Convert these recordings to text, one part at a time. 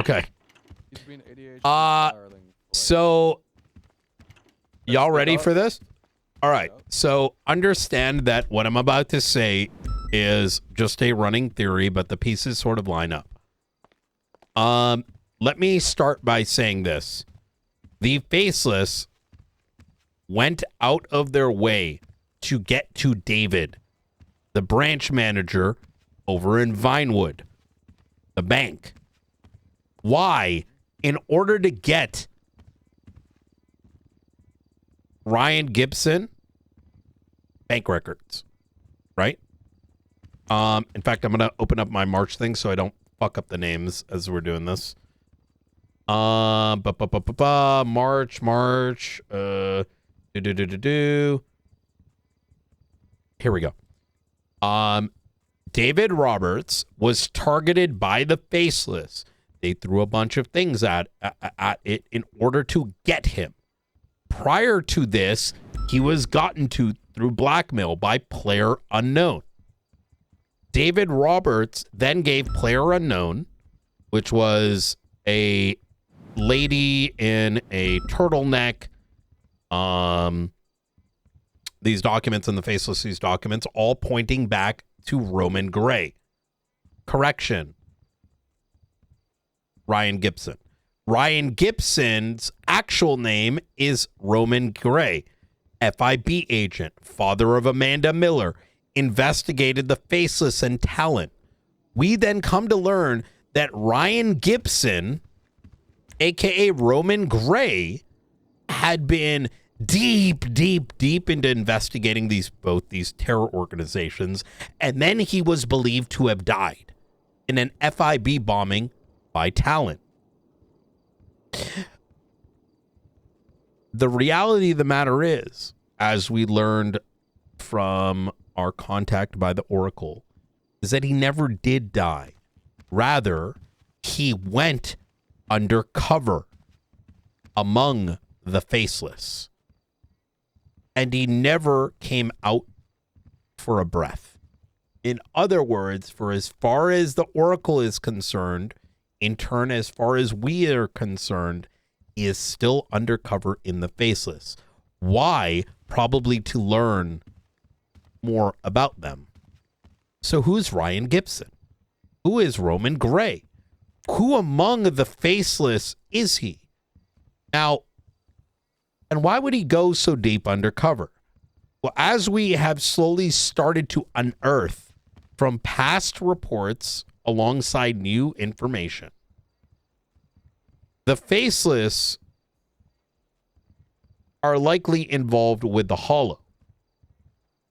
Okay. He's been ADHD Uh, spiraling for, like, So, y'all ready up. for this? All right. Yep. So, understand that what I'm about to say is just a running theory, but the pieces sort of line up. Let me start by saying this. The Faceless went out of their way to get to David, the branch manager over in Vinewood, the bank. Why? In order to get Ryan Gibson bank records, right? In fact, I'm going to open up my March thing so I don't fuck up the names as we're doing this. March, Here we go. David Roberts was targeted by the Faceless. They threw a bunch of things at it in order to get him. Prior to this, he was gotten to through blackmail by Player Unknown. David Roberts then gave Player Unknown, which was a lady in a turtleneck, these documents and the Faceless, these documents, all pointing back to Roman Gray. Correction. Ryan Gibson. Ryan Gibson's actual name is Roman Gray, FIB agent, father of Amanda Miller, investigated the Faceless and Talent. We then come to learn that Ryan Gibson, aka Roman Gray, had been deep into investigating both these terror organizations, and then he was believed to have died in an FIB bombing by Talent. The reality of the matter is, as we learned from our contact by the Oracle, is that he never did die. Rather, he went undercover among the Faceless. And he never came out for a breath. In other words, for as far as the Oracle is concerned, in turn, as far as we are concerned, he is still undercover in the Faceless. Why? Probably to learn more about them. So who's Ryan Gibson? Who is Roman Gray? Who among the Faceless is he? Now, and why would he go so deep undercover? Well, as we have slowly started to unearth from past reports alongside new information, the Faceless are likely involved with the Hollow.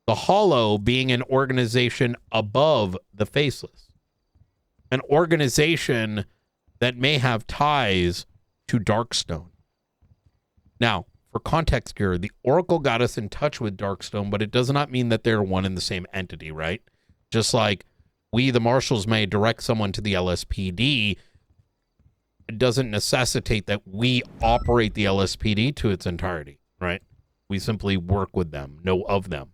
The Hollow being an organization above the Faceless. An organization that may have ties to Darkstone. Now, for context here, the Oracle got us in touch with Darkstone, but it does not mean that they're one and the same entity, right? Just like we, the Marshals, may direct someone to the LSPD, it doesn't necessitate that we operate the LSPD to its entirety, right? We simply work with them, know of them.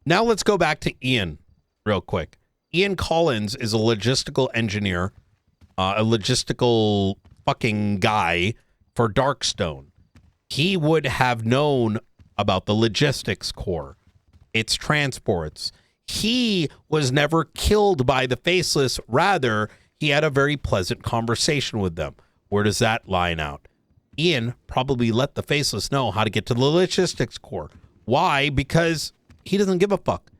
Now let's go back to Ian real quick. Ian Collins is a logistical engineer, a logistical fucking guy for Darkstone. He would have known about the logistics core, its transports. He was never killed by the Faceless. Rather, he had a very pleasant conversation with them. Where does that line out? Ian probably let the Faceless know how to get to the logistics core. Why? Because he doesn't give a fuck.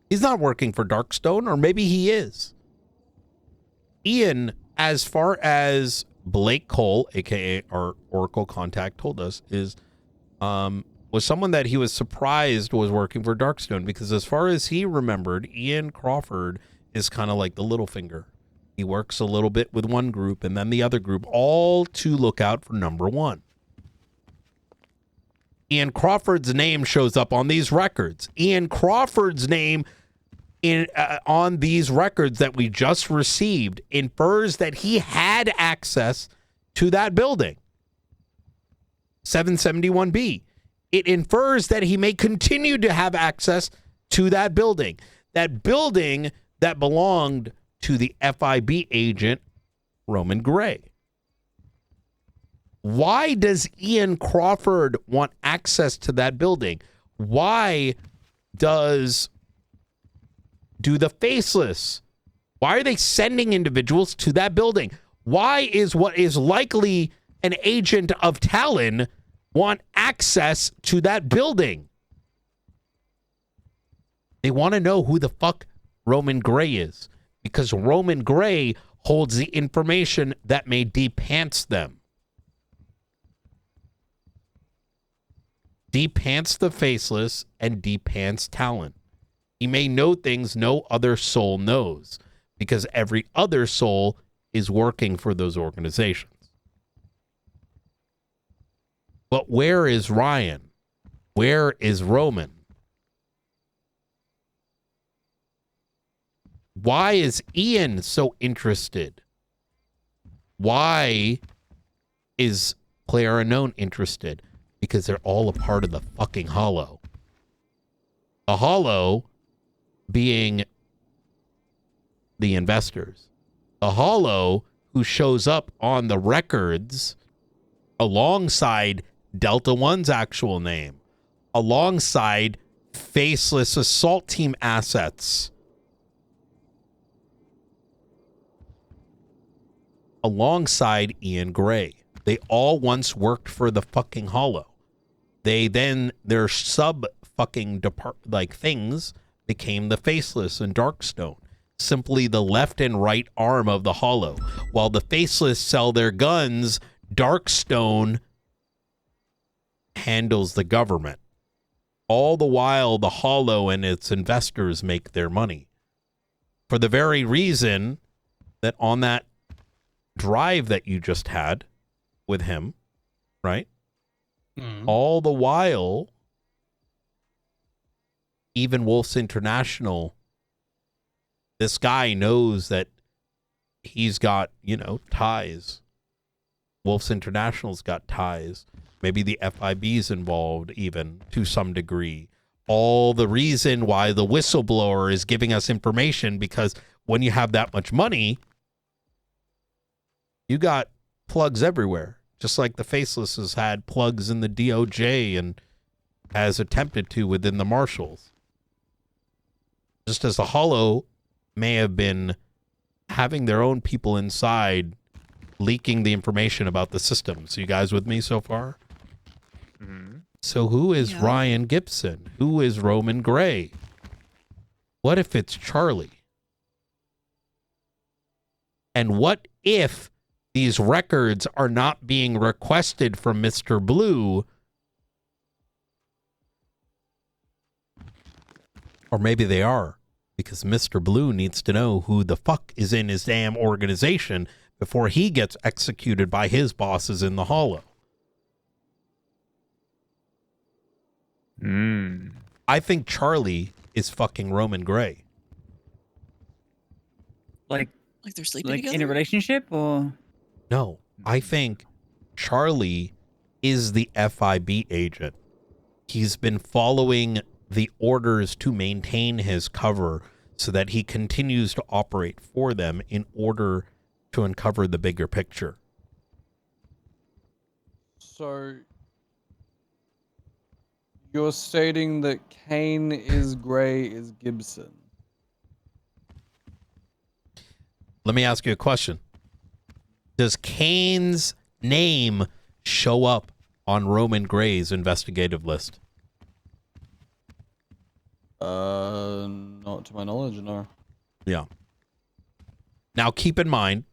He's not working for Darkstone, or maybe he is. Ian, as far as Blake Cole, aka our Oracle contact, told us, is was someone that he was surprised was working for Darkstone, because as far as he remembered, Ian Crawford is kind of like the little finger. He works a little bit with one group and then the other group, all to look out for number one. Ian Crawford's name shows up on these records. Ian Crawford's name on these records that we just received infers that he had access to that building. 771B. It infers that he may continue to have access to that building. That building that belonged to the FIB agent, Roman Gray. Why does Ian Crawford want access to that building? Why do the Faceless? Why are they sending individuals to that building? Why is what is likely an agent of Talon want access to that building? They want to know who the fuck Roman Gray is, because Roman Gray holds the information that may de-pants them. De-pants the Faceless and de-pants Talon. He may know things no other soul knows, because every other soul is working for those organizations. But where is Ryan? Where is Roman? Why is Ian so interested? Why is Player Unknown interested? Because they're all a part of the fucking Hollow. The Hollow being the investors. The Hollow who shows up on the records alongside Delta One's actual name, alongside Faceless assault team assets, alongside Ian Gray. They all once worked for the fucking Hollow. They then, their sub-fucking things became the Faceless and Darkstone. Simply the left and right arm of the Hollow. While the Faceless sell their guns, Darkstone handles the government. All the while, the Hollow and its investors make their money. For the very reason that on that drive that you just had with him, right? All the while, even Wolf's International, this guy knows that he's got, ties. Wolf's International's got ties. Maybe the FIB's involved even to some degree. All the reason why the whistleblower is giving us information, because when you have that much money, you got plugs everywhere. Just like the Faceless has had plugs in the DOJ and has attempted to within the Marshals. Just as the Hollow may have been having their own people inside leaking the information about the system. So you guys with me so far? Mm-hmm. So who is Ryan Gibson? Who is Roman Gray? What if it's Charlie? And what if these records are not being requested from Mr. Blue? Or maybe they are, because Mr. Blue needs to know who the fuck is in his damn organization before he gets executed by his bosses in the Hollow. I think Charlie is fucking Roman Gray. Like they're sleeping like together? in a relationship, or? No, I think Charlie is the FIB agent. He's been following the orders to maintain his cover so that he continues to operate for them in order to uncover the bigger picture. So you're stating that Kane is Gray is Gibson. Let me ask you a question. Does Kane's name show up on Roman Gray's investigative list? Not to my knowledge, no. Yeah. Now keep in mind,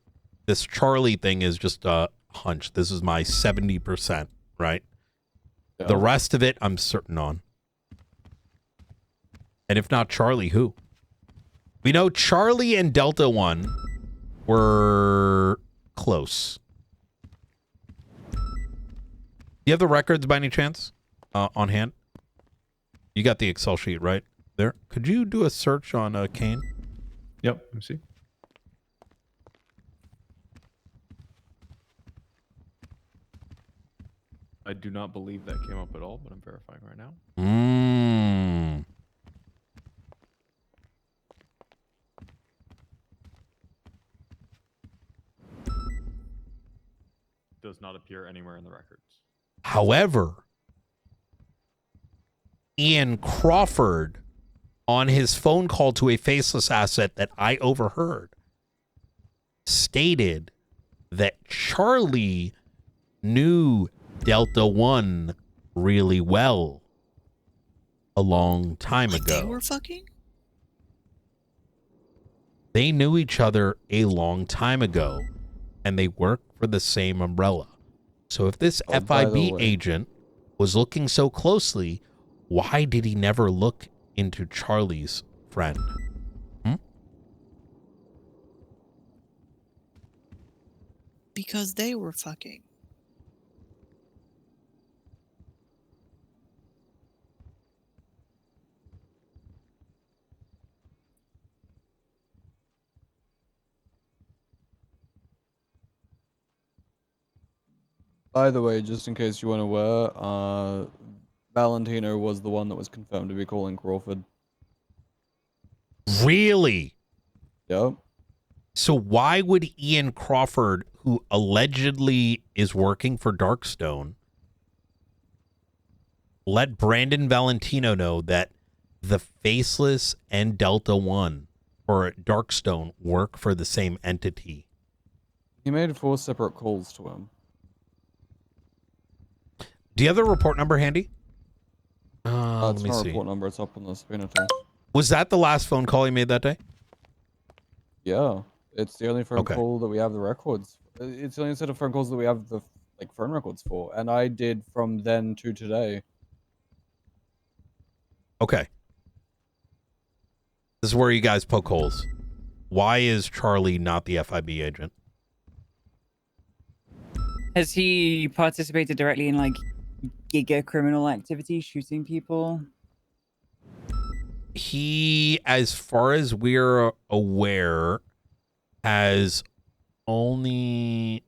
this Charlie thing is just a hunch. This is my 70%, right? Yeah. The rest of it, I'm certain on. And if not Charlie, who? We know Charlie and Delta One were close. Do you have the records by any chance on hand? You got the Excel sheet, right? There. Could you do a search on Kane? Yep. Let me see. I do not believe that came up at all, but I'm verifying right now. does not appear anywhere in the records. However, Ian Crawford, on his phone call to a Faceless asset that I overheard, stated that Charlie knew Delta One really well a long time Like ago. they were fucking? They knew each other a long time ago, and they worked for the same umbrella. So if this Oh, by the FIB way. agent was looking so closely, why did he never look into Charlie's friend? Because they were fucking. By the way, just in case you weren't aware, Valentino was the one that was confirmed to be calling Crawford. Really? Yep. So why would Ian Crawford, who allegedly is working for Darkstone, let Brandon Valentino know that the Faceless and Delta One or Darkstone work for the same entity? He made 4 separate calls to him. Do you have the report number handy? Let It's me not a see. report number, it's up on the subpoena too. Was that the last phone call he made that day? Yeah. It's the only phone Okay. call that we have the records. It's the only set of phone calls that we have the phone records for. And I did from then to today. Okay. This is where you guys poke holes. Why is Charlie not the FIB agent? Has he participated directly in like giga criminal activity, shooting people? He, as far as we're aware, has only...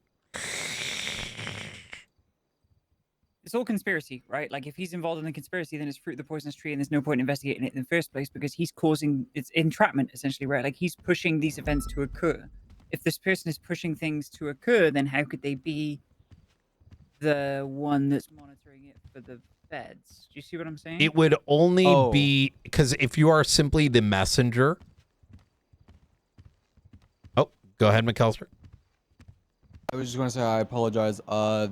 It's all conspiracy, right? Like if he's involved in the conspiracy, then it's fruit of the poisonous tree, and there's no point investigating it in the first place because he's causing it's entrapment essentially, right? Like he's pushing these events to occur. If this person is pushing things to occur, then how could they be the one that's monitoring it for the feds? Do you see what I'm saying? It would only Oh. be... Because if you are simply the messenger... Oh, go ahead, McAllister. I was just going to say, I apologize.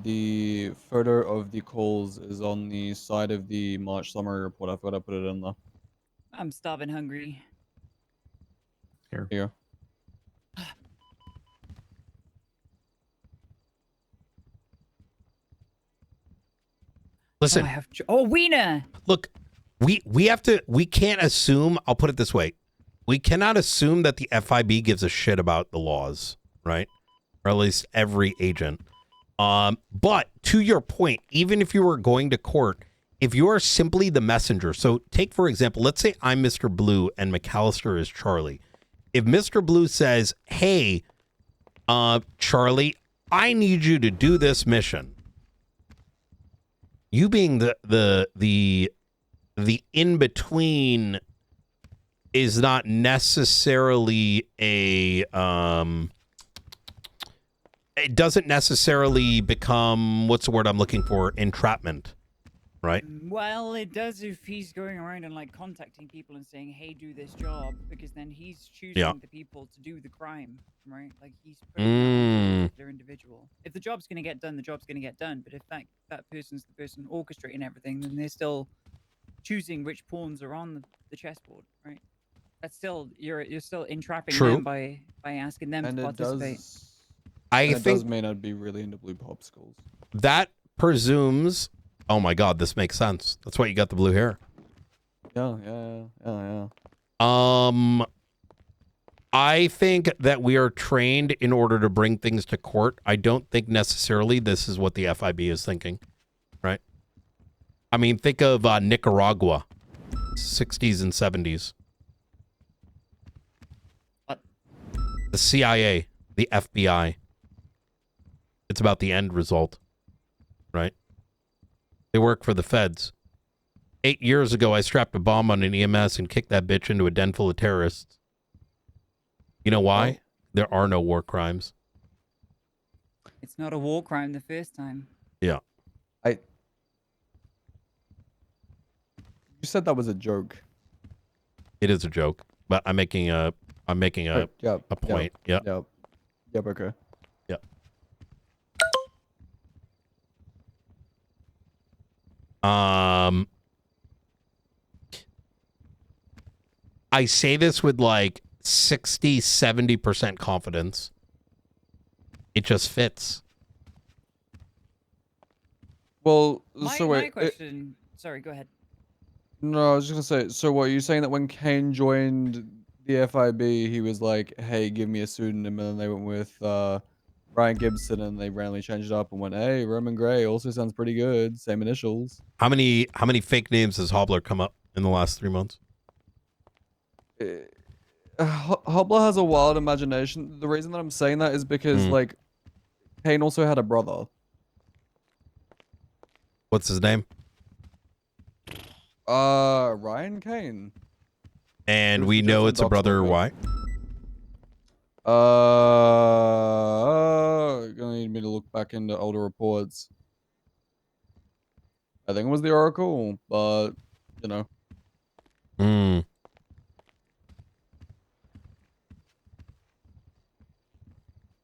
The photo of the calls is on the side of the March summary report. I forgot I put it in there. I'm starving hungry. Here. Listen, Oh, I have Wiener! look, we have to... We can't assume... I'll put it this way. We cannot assume that the FIB gives a shit about the laws, right? Or at least every agent. But to your point, even if you were going to court, if you are simply the messenger, so take, for example, let's say I'm Mr. Blue and McAllister is Charlie. If Mr. Blue says, hey, Charlie, I need you to do this mission. You being the in-between is not necessarily a... it doesn't necessarily become, what's the word I'm looking for, entrapment, right? Well, it does if he's going around and like contacting people and saying, "Hey, do this job," because then he's choosing the people to do the crime, right? Like he's putting that on a particular individual. If the job's going to get done, the job's going to get done. But if that person's the person orchestrating everything, then they're still choosing which pawns are on the chessboard, right? That's still you're still entrapping True. them by asking them And to it participate. I think may not be really into blue popsicles. that presumes... Oh my God, this makes sense. That's why you got the blue hair. Yeah. I think that we are trained in order to bring things to court. I don't think necessarily this is what the FIB is thinking, right? I mean, think of Nicaragua, 60s and 70s. What? The CIA, the FBI. It's about the end result, right? They work for the feds. 8 years ago, I strapped a bomb on an EMS and kicked that bitch into a den full of terrorists. You know why? Oh. There are no war crimes. It's not a war crime the first time. Yeah. You said that was a joke. It is a joke, but I'm making a Yep. a point. Yeah. Yep. Yep. Okay. I say this with like 60, 70% confidence. It just fits. Well, My, so my wait. question. Sorry, go ahead. No, I was just gonna say. So, what you're saying that when Kane joined the FIB, he was like, "Hey, give me a pseudonym," and then they went with Ryan Gibson, and they randomly changed it up and went, "Hey, Roman Gray also sounds pretty good. Same initials." How many fake names has Hobbler come up in the last 3 months? Hobler has a wild imagination. The reason that I'm saying that is because like Kane also had a brother. What's his name? Ryan Kane. And Who's we the know Justin it's a Dox brother. logo? Why? Gonna need me to look back into older reports. I think it was the Oracle, but you know.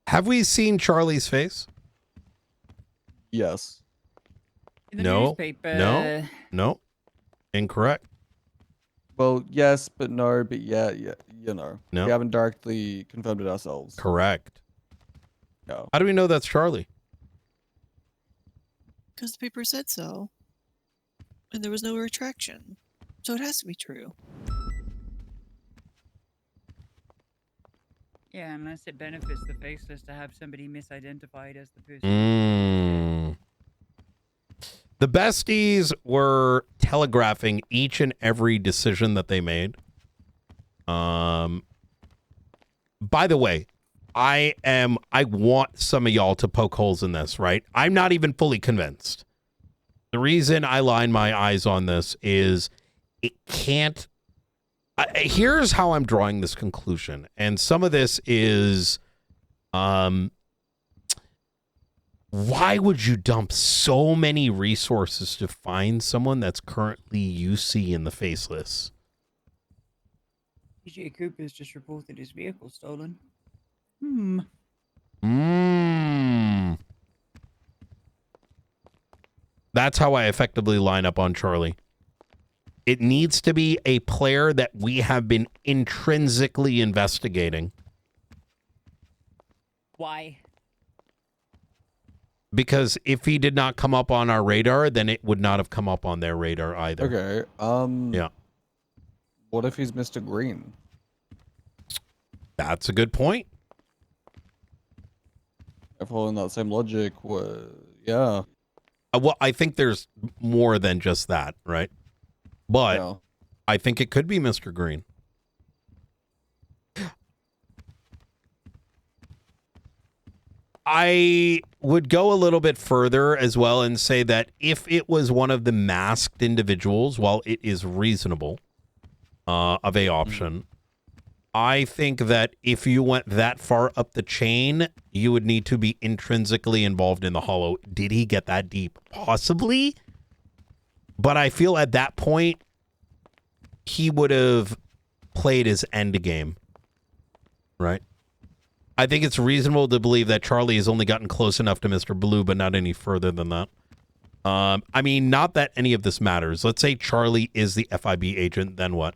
Have we seen Charlie's face? Yes. In the No. newspaper. No. Incorrect. Well, yes, but no, but yeah, you know. No. We haven't directly confirmed it ourselves. Correct. No. How do we know that's Charlie? Because the paper said so. And there was no retraction. So it has to be true. Yeah, unless it benefits the Faceless to have somebody misidentified as the person. The besties were telegraphing each and every decision that they made. By the way, I want some of y'all to poke holes in this, right? I'm not even fully convinced. The reason I line my eyes on this is it can't. Here's how I'm drawing this conclusion. And some of this is, why would you dump so many resources to find someone that's currently UC in the Faceless? PJ Cooper's just reported his vehicle stolen. That's how I effectively line up on Charlie. It needs to be a player that we have been intrinsically investigating. Why? Because if he did not come up on our radar, then it would not have come up on their radar either. Okay. Yeah. What if he's Mr. Green? That's a good point. Following that same logic, yeah. Well, I think there's more than just that, right? But Yeah. I think it could be Mr. Green. I would go a little bit further as well and say that if it was one of the masked individuals, while it is reasonable of a option, I think that if you went that far up the chain, you would need to be intrinsically involved in the hollow. Did he get that deep? Possibly. But I feel at that point, he would have played his end game. Right? I think it's reasonable to believe that Charlie has only gotten close enough to Mr. Blue, but not any further than that. I mean, not that any of this matters. Let's say Charlie is the FIB agent, then what?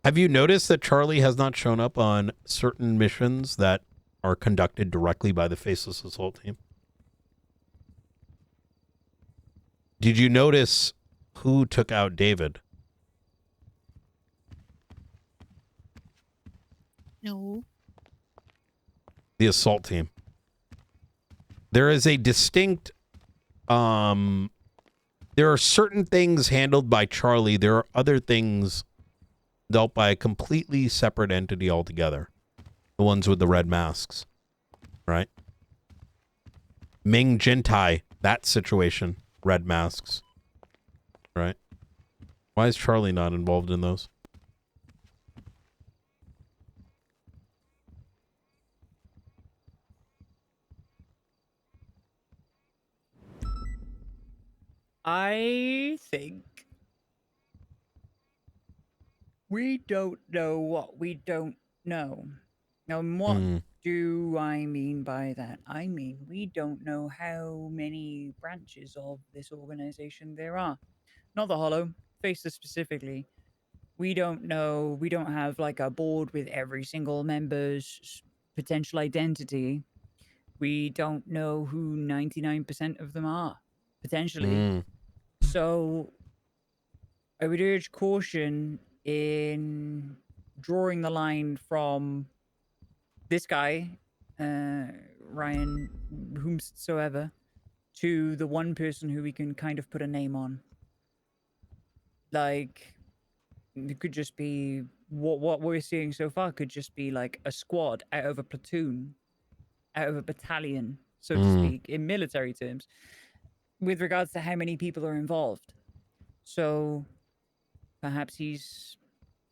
Have you noticed that Charlie has not shown up on certain missions that are conducted directly by the Faceless Assault team? Did you notice who took out David? No. The assault team. There is a distinct, there are certain things handled by Charlie. There are other things dealt by a completely separate entity altogether. The ones with the red masks, right? Ming Jintai, that situation, red masks, right? Why is Charlie not involved in those? I think we don't know what we don't know. Now, what Mm, do I mean by that? I mean, we don't know how many branches of this organization there are. Not the Hollow, Faceless specifically. We don't know. We don't have like a board with every single member's potential identity. We don't know who 99% of them are, potentially. mm, So I would urge caution in drawing the line from this guy, Ryan, whomsoever, to the one person who we can kind of put a name on. Like, it could just be what we're seeing so far could just be like a squad out of a platoon, out of a battalion, so to mm. speak, in military terms, with regards to how many people are involved. So perhaps he's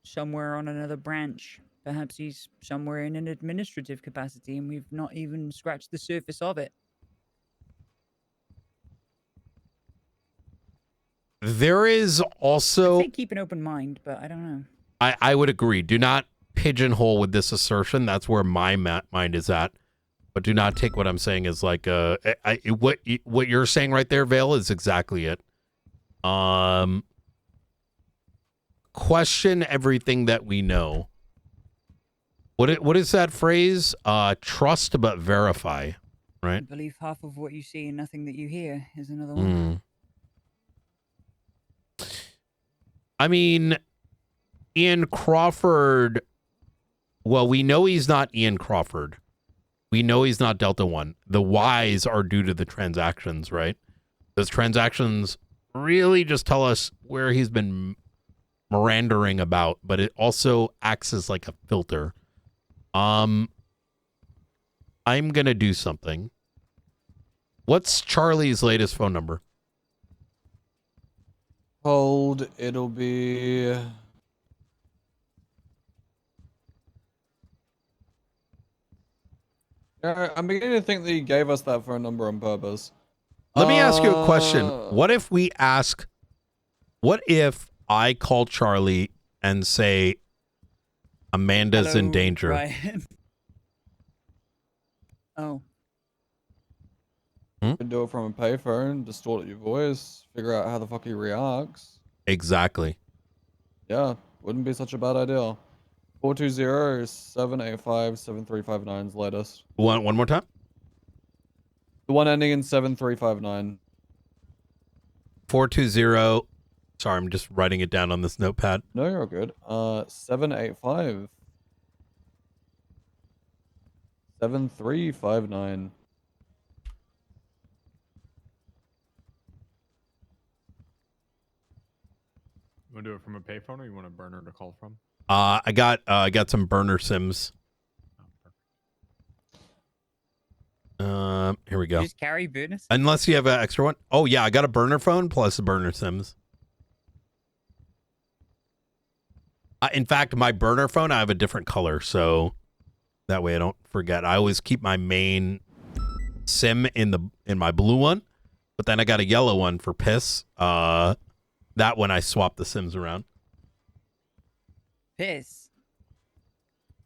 somewhere on another branch. Perhaps he's somewhere in an administrative capacity and we've not even scratched the surface of it. There is I'd also, say keep an open mind, but I don't know. I would agree. Do not pigeonhole with this assertion. That's where my mind is at. But do not take what I'm saying as like what you're saying right there, Vale, is exactly it. Question everything that we know. What is that phrase? Trust but verify, right? Believe half of what you see and nothing that you hear is another one. I mean, Ian Crawford. Well, we know he's not Ian Crawford. We know he's not Delta One. The Ys are due to the transactions, right? Those transactions really just tell us where he's been Mirandering about, but it also acts as like a filter. I'm gonna do something. What's Charlie's latest phone number? Hold, it'll be... Yeah, I'm beginning to think that he gave us that phone number on purpose. Let me ask you a question. What if I call Charlie and say Amanda's in Hello, danger? Ryan. Oh. You can do it from a payphone, distort your voice, figure out how the fuck he reacts. Exactly. Yeah, wouldn't be such a bad idea. 420-785-7359 is latest. One more time. The one ending in 7359. 420. Sorry, I'm just writing it down on this notepad. No, you're all good. 785 7359. You want to do it from a payphone or you want a burner to call from? I got some burner sims. Oh, perfect. Here we go. Just carry burners? Unless you have an extra one. Oh yeah, I got a burner phone plus a burner sims. In fact, my burner phone, I have a different color, so that way I don't forget. I always keep my main sim in my blue one, but then I got a yellow one for piss. That one I swap the sims around. Piss.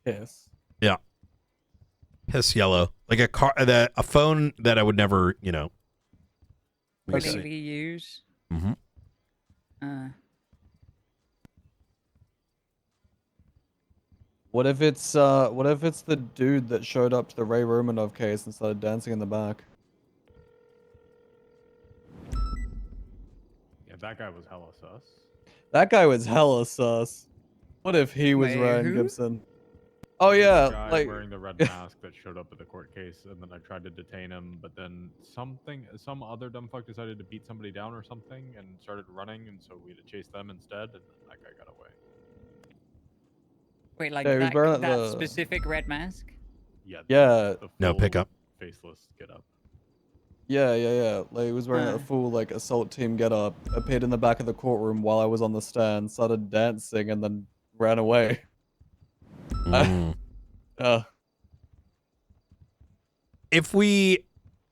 Yes. Yeah. Piss yellow. Like a phone that I would never, let me see. Willingly use. Mm-hmm. What if it's the dude that showed up to the Ray Romanov case and started dancing in the back? Yeah, that guy was hella sus. That guy was hella sus. What if he was Wait, Ryan who? Gibson? Oh The yeah, guy like wearing the red mask that showed up at the court case, and then I tried to detain him, but then some other dumb fuck decided to beat somebody down or something and started running, and so we had to chase them instead, and then that guy got away. Wait, like Yeah, he was wearing that the- specific red mask? Yeah. Yeah. The No full pickup. Faceless get up. yeah. Like he was wearing a full like assault team getup, appeared in the back of the courtroom while I was on the stand, started dancing, and then ran away. Mm. Uh, If we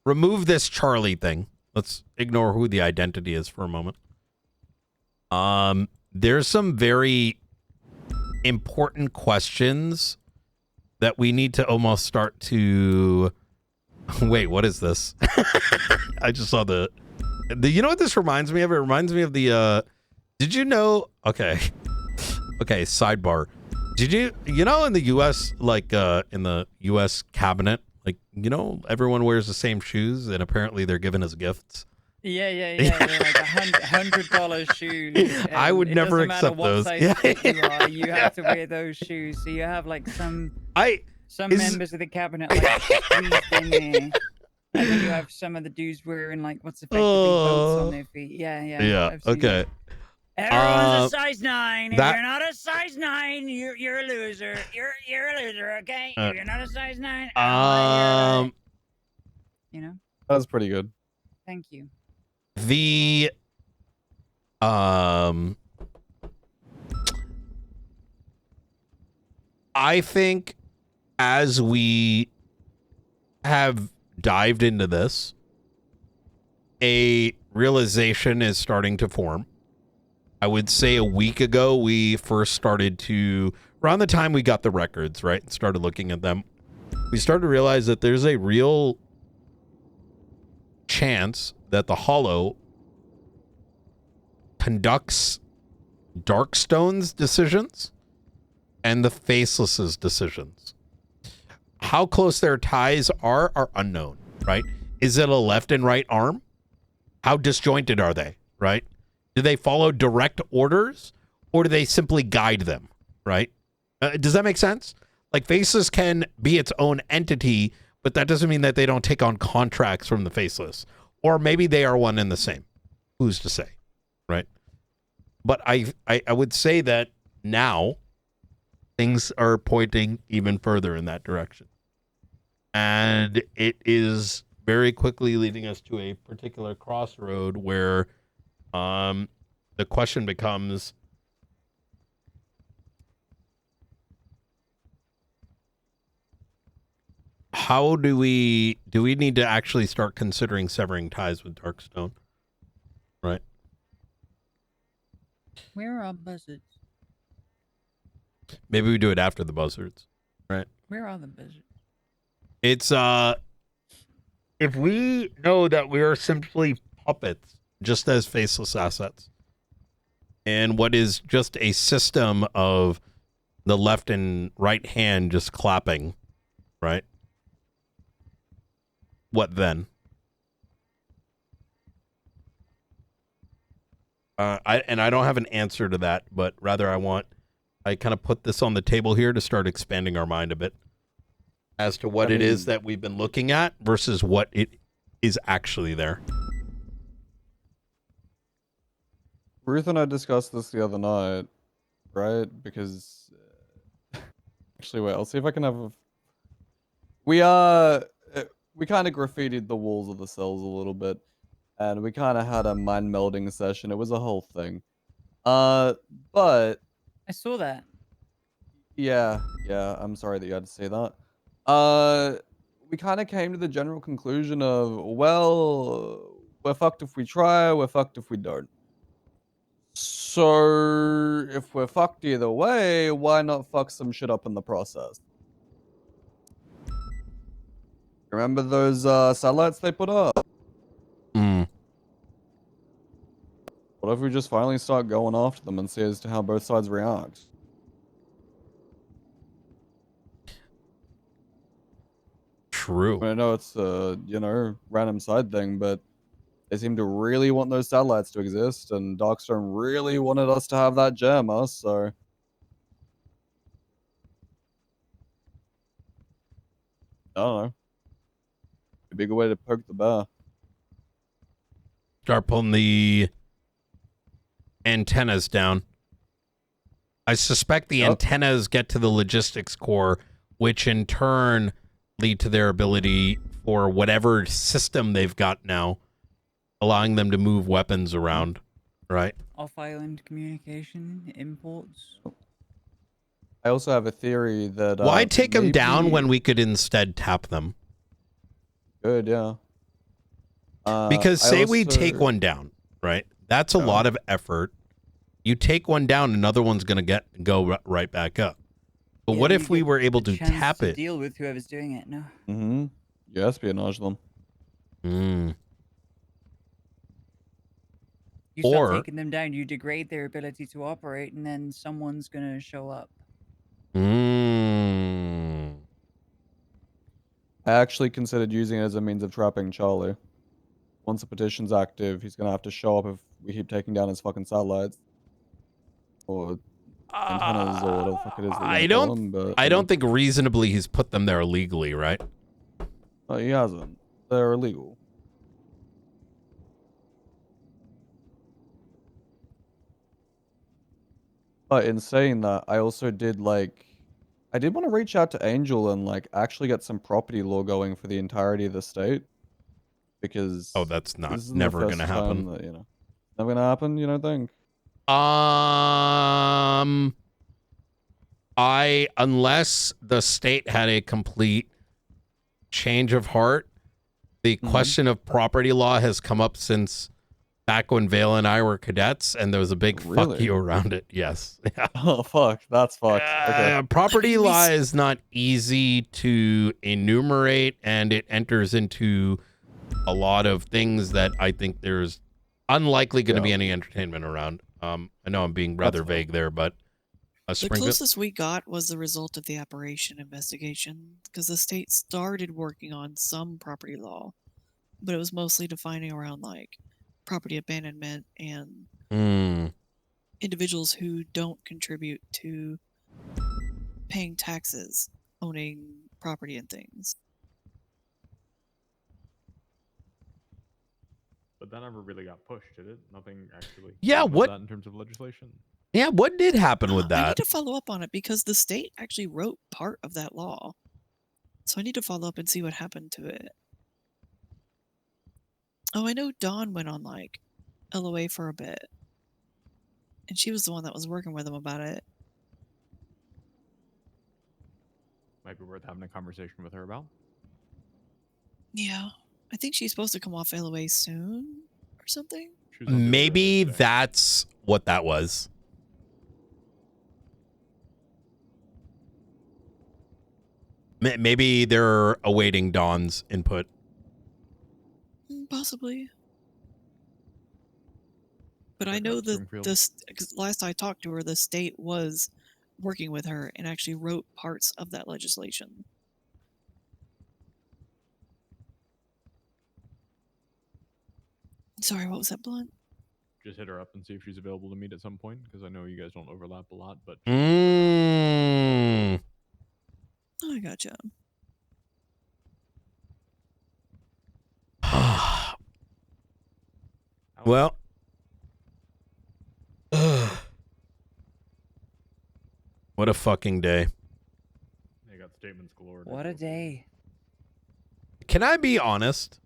remove this Charlie thing, Let's ignore who the identity is for a moment. There's some very important questions that we need to almost start to... Wait, what is this? I just saw the... You know what this reminds me of? It reminds me of the... Did you know... Okay, sidebar. Did you know in the U.S., like in the U.S. cabinet, like, you know, everyone wears the same shoes and apparently they're given as gifts? Yeah. They're like $100 shoes. I would never It doesn't accept matter those. what size Yeah. foot you are, you have to wear those shoes. So you have like some members of the cabinet like squeezed in there. And then you have some of the dudes wearing like what's effectively boats on their feet. Yeah. I've seen Okay. it. Everyone's a size 9. If that- you're not a size 9, you're a loser. You're a loser, okay? If you're not a size 9, you know. That was pretty good. Thank you. The I think as we have dived into this, a realization is starting to form. I would say a week ago, we first started to, around the time we got the records, right, and started looking at them, we started to realize that there's a real chance that the Hollow conducts Darkstone's decisions and the Faceless's decisions. How close their ties are unknown, right? Is it a left and right arm? How disjointed are they, right? Do they follow direct orders or do they simply guide them, right? Does that make sense? Like, Faceless can be its own entity, but that doesn't mean that they don't take on contracts from the Faceless. Or maybe they are one and the same. Who's to say, right? But I would say that now things are pointing even further in that direction. And it is very quickly leading us to a particular crossroad where the question becomes, how do we need to actually start considering severing ties with Darkstone? Right? Where are buzzards? Maybe we do it after the buzzards, right? Where are the buzzards? It's if we know that we are simply puppets, just as Faceless assets, and what is just a system of the left and right hand just clapping, right? What then? I don't have an answer to that, but rather I kind of put this on the table here to start expanding our mind a bit as to what it is that we've been looking at versus what it is actually there. Ruth and I discussed this the other night, right? Because actually, wait, I'll see if I can have we kind of graffitied the walls of the cells a little bit, and we kind of had a mind melding session. It was a whole thing. But I saw that. yeah, I'm sorry that you had to say that. We kind of came to the general conclusion of, well, we're fucked if we try, we're fucked if we don't. So if we're fucked either way, why not fuck some shit up in the process? Remember those satellites they put up? What if we just finally start going after them and see as to how both sides react? True. I know it's random side thing, but they seem to really want those satellites to exist, and Darkstone really wanted us to have that gem, so I don't know. A bigger way to poke the bear. Start pulling the antennas down. I suspect the antennas get to the logistics core, which in turn lead to their ability for whatever system they've got now, allowing them to move weapons around, right? Off-island communication, imports. I also have a theory that Why take them down when we could instead tap them? Good, yeah. Because I say we take also- one down, right? That's a Yeah. lot of effort. You take one down, another one's going to go right back up. But Yeah, what but if you we get were able the to chance tap to it? deal with whoever's doing it. No. Mm-hmm. You espionage them. Mm. You start Or- taking them down, you degrade their ability to operate, and then someone's gonna show up. Mm. I actually considered using it as a means of trapping Charlie. Once the petition's active, he's gonna have to show up if we keep taking down his fucking satellites. Or antennas or whatever the fuck it is that you I want to don't. call them, but I you don't think reasonably he's put them there illegally, right? know. He hasn't. They're illegal. But in saying that, I also did I did want to reach out to Angel and actually get some property law going for the entirety of the state, because Oh, that's this not isn't never the going to first time happen. that never gonna happen. You don't think? Unless the state had a complete change of heart, the question of property law has come up since back when Vale and I were cadets, and there was a big fuck Really? you around it. Yes. Oh fuck, that's fucked. Okay. Property I mean, we law s- is not easy to enumerate, and it enters into a lot of things that I think there's unlikely going to be Yeah. any entertainment around. I know I'm being That's rather fair. vague there, but The Springfield. closest we got was the result of the operation investigation, because the state started working on some property law, but it was mostly defining around property abandonment and Mm, individuals who don't contribute to paying taxes, owning property and things. But that never really got pushed, did it? Nothing actually. Yeah, came of what- that in terms of legislation? yeah, what did happen with I need that? to follow up on it because the state actually wrote part of that law. So I need to follow up and see what happened to it. Oh, I know Dawn went on LOA for a bit. And she was the one that was working with him about it. Might be worth having a conversation with her about. Yeah. I think she's supposed to come off LOA soon or something. She was on duty Maybe earlier today. that's what that was. Maybe they're awaiting Dawn's input. Possibly. But I Check know out that Springfield. cause last I talked to her, the state was working with her and actually wrote parts of that legislation. Sorry, what was that, Blunt? Just hit her up and see if she's available to meet at some point, because I know you guys don't overlap a lot. But Mm. Oh, I gotcha. Well. What a fucking day. they got statements galore. What a day. Can I be honest?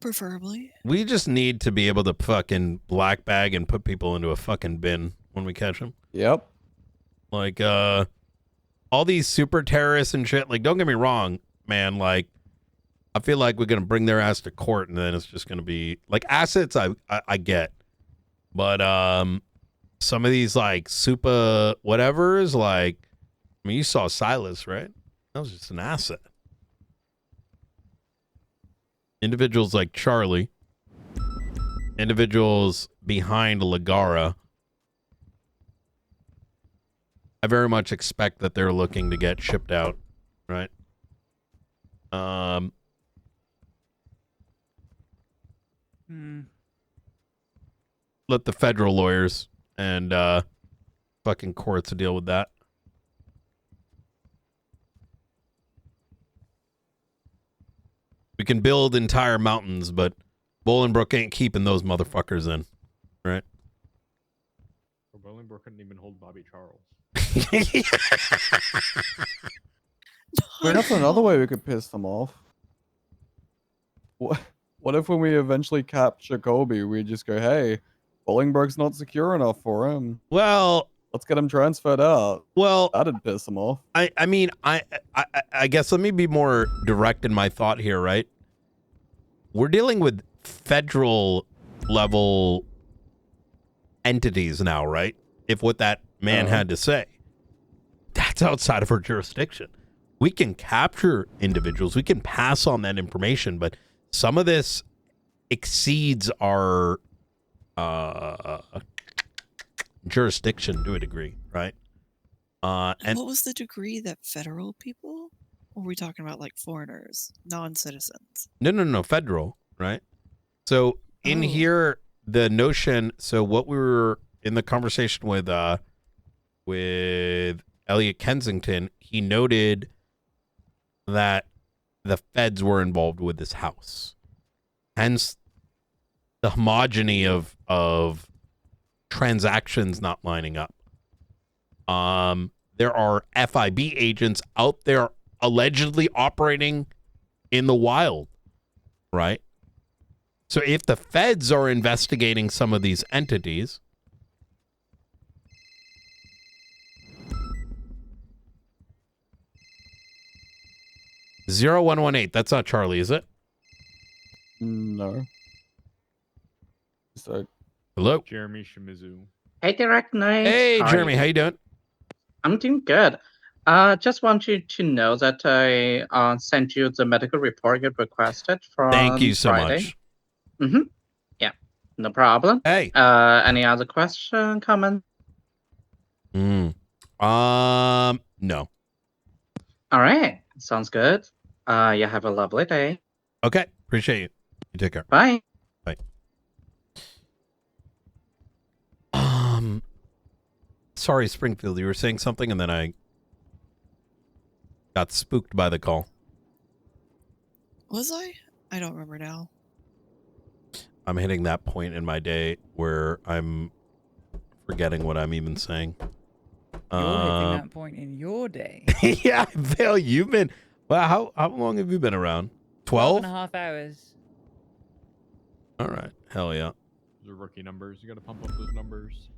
Preferably. We just need to be able to fucking black bag and put people into a fucking bin when we catch them. Yep. Like, all these super terrorists and shit. Like, don't get me wrong, man. Like, I feel like we're gonna bring their ass to court, and then it's just gonna be like assets. I get, but some of these super whatevers. Like, I mean, you saw Silas, right? That was just an asset. Individuals like Charlie, individuals behind Ligara. I very much expect that they're looking to get shipped out, right? Let the federal lawyers and fucking courts deal with that. We can build entire mountains, but Bolingbrook ain't keeping those motherfuckers in, right? Or Bolingbroke couldn't even hold Bobby Charles. Wait, that's another way we could piss them off. What if when we eventually capture Kobe, we just go, hey, Bolingbroke's not secure enough for him. Well, Let's get him transferred out. well, That'd piss him off. I mean, I guess let me be more direct in my thought here, right? we're dealing with federal level entities now, right? If what that man had to say, that's outside of our jurisdiction. We can capture individuals, we can pass on that information, but some of this exceeds our jurisdiction to a degree, right? And what was the degree that federal people? Or were we talking about like foreigners, non-citizens? No, federal, right? So in here, the notion. So what we were in the conversation with Elliot Kensington, he noted that the feds were involved with this house, hence the homogeny of transactions not lining up. There are FIB agents out there allegedly operating in the wild, right? So if the feds are investigating some of these entities, (0118), that's not Charlie, is it? No. So, hello, Jeremy Shimizu. Hey, Direct Knight. Hey, Jeremy, how you doing? I'm doing good. Just want you to know that I sent you the medical report you requested from Thank you so Friday. much. Yeah, no problem. Hey. Any other question, comment? No. All right, sounds good. You have a lovely day. Okay, appreciate you. You take care. Bye. Bye. Sorry, Springfield, you were saying something and then I got spooked by the call. Was I? I don't remember now. I'm hitting that point in my day where I'm forgetting what I'm even saying. You're hitting that point in your day. Yeah, Vale, you've been... Wow, how long have you been around? 12? 12.5 hours. All right, hell yeah. Those are rookie numbers. You got to pump up those numbers.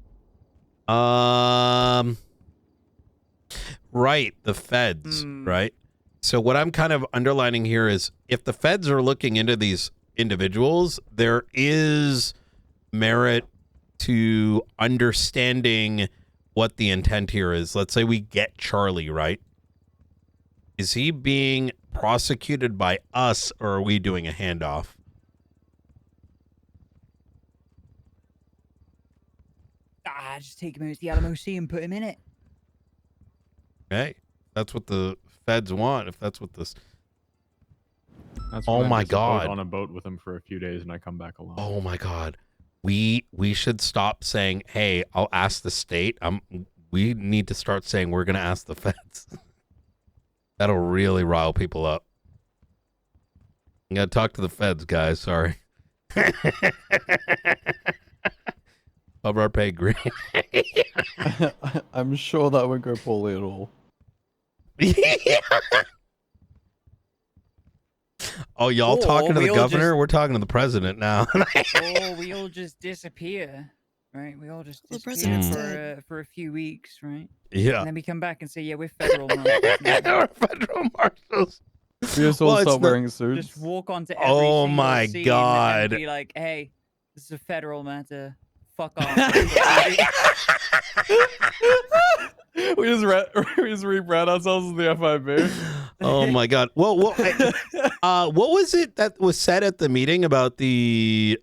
Right, the feds, right? So what I'm kind of underlining here is if the feds are looking into these individuals, there is merit to understanding what the intent here is. Let's say we get Charlie, right? Is he being prosecuted by us or are we doing a handoff? Just take him out to the Alamo Sea and put him in it. Hey, that's what the feds want. If that's what this... That's oh when I my miss a boat God. on a boat with him for a few days and I come back alone. Oh my God. We should stop saying, hey, I'll ask the state. We need to start saying we're going to ask the feds. That'll really rile people up. You got to talk to the feds, guys. Sorry. Of our pay grade. I'm sure that won't go poorly at all. Oh, y'all Or talking to the we all governor? just- We're talking to the president now. Or we all just disappear, right? We all just The disappear president's for dead. for a few weeks, right? Yeah. And then we come back and say, yeah, we're federal marshals now. We're federal marshals. We just all Well, it's start not- wearing suits. Just walk onto every Oh single my scene God. and be like, hey, this is a federal matter. Fuck off. we just rebrand ourselves as the FIB. Oh my God. Well, what was it that was said at the meeting about the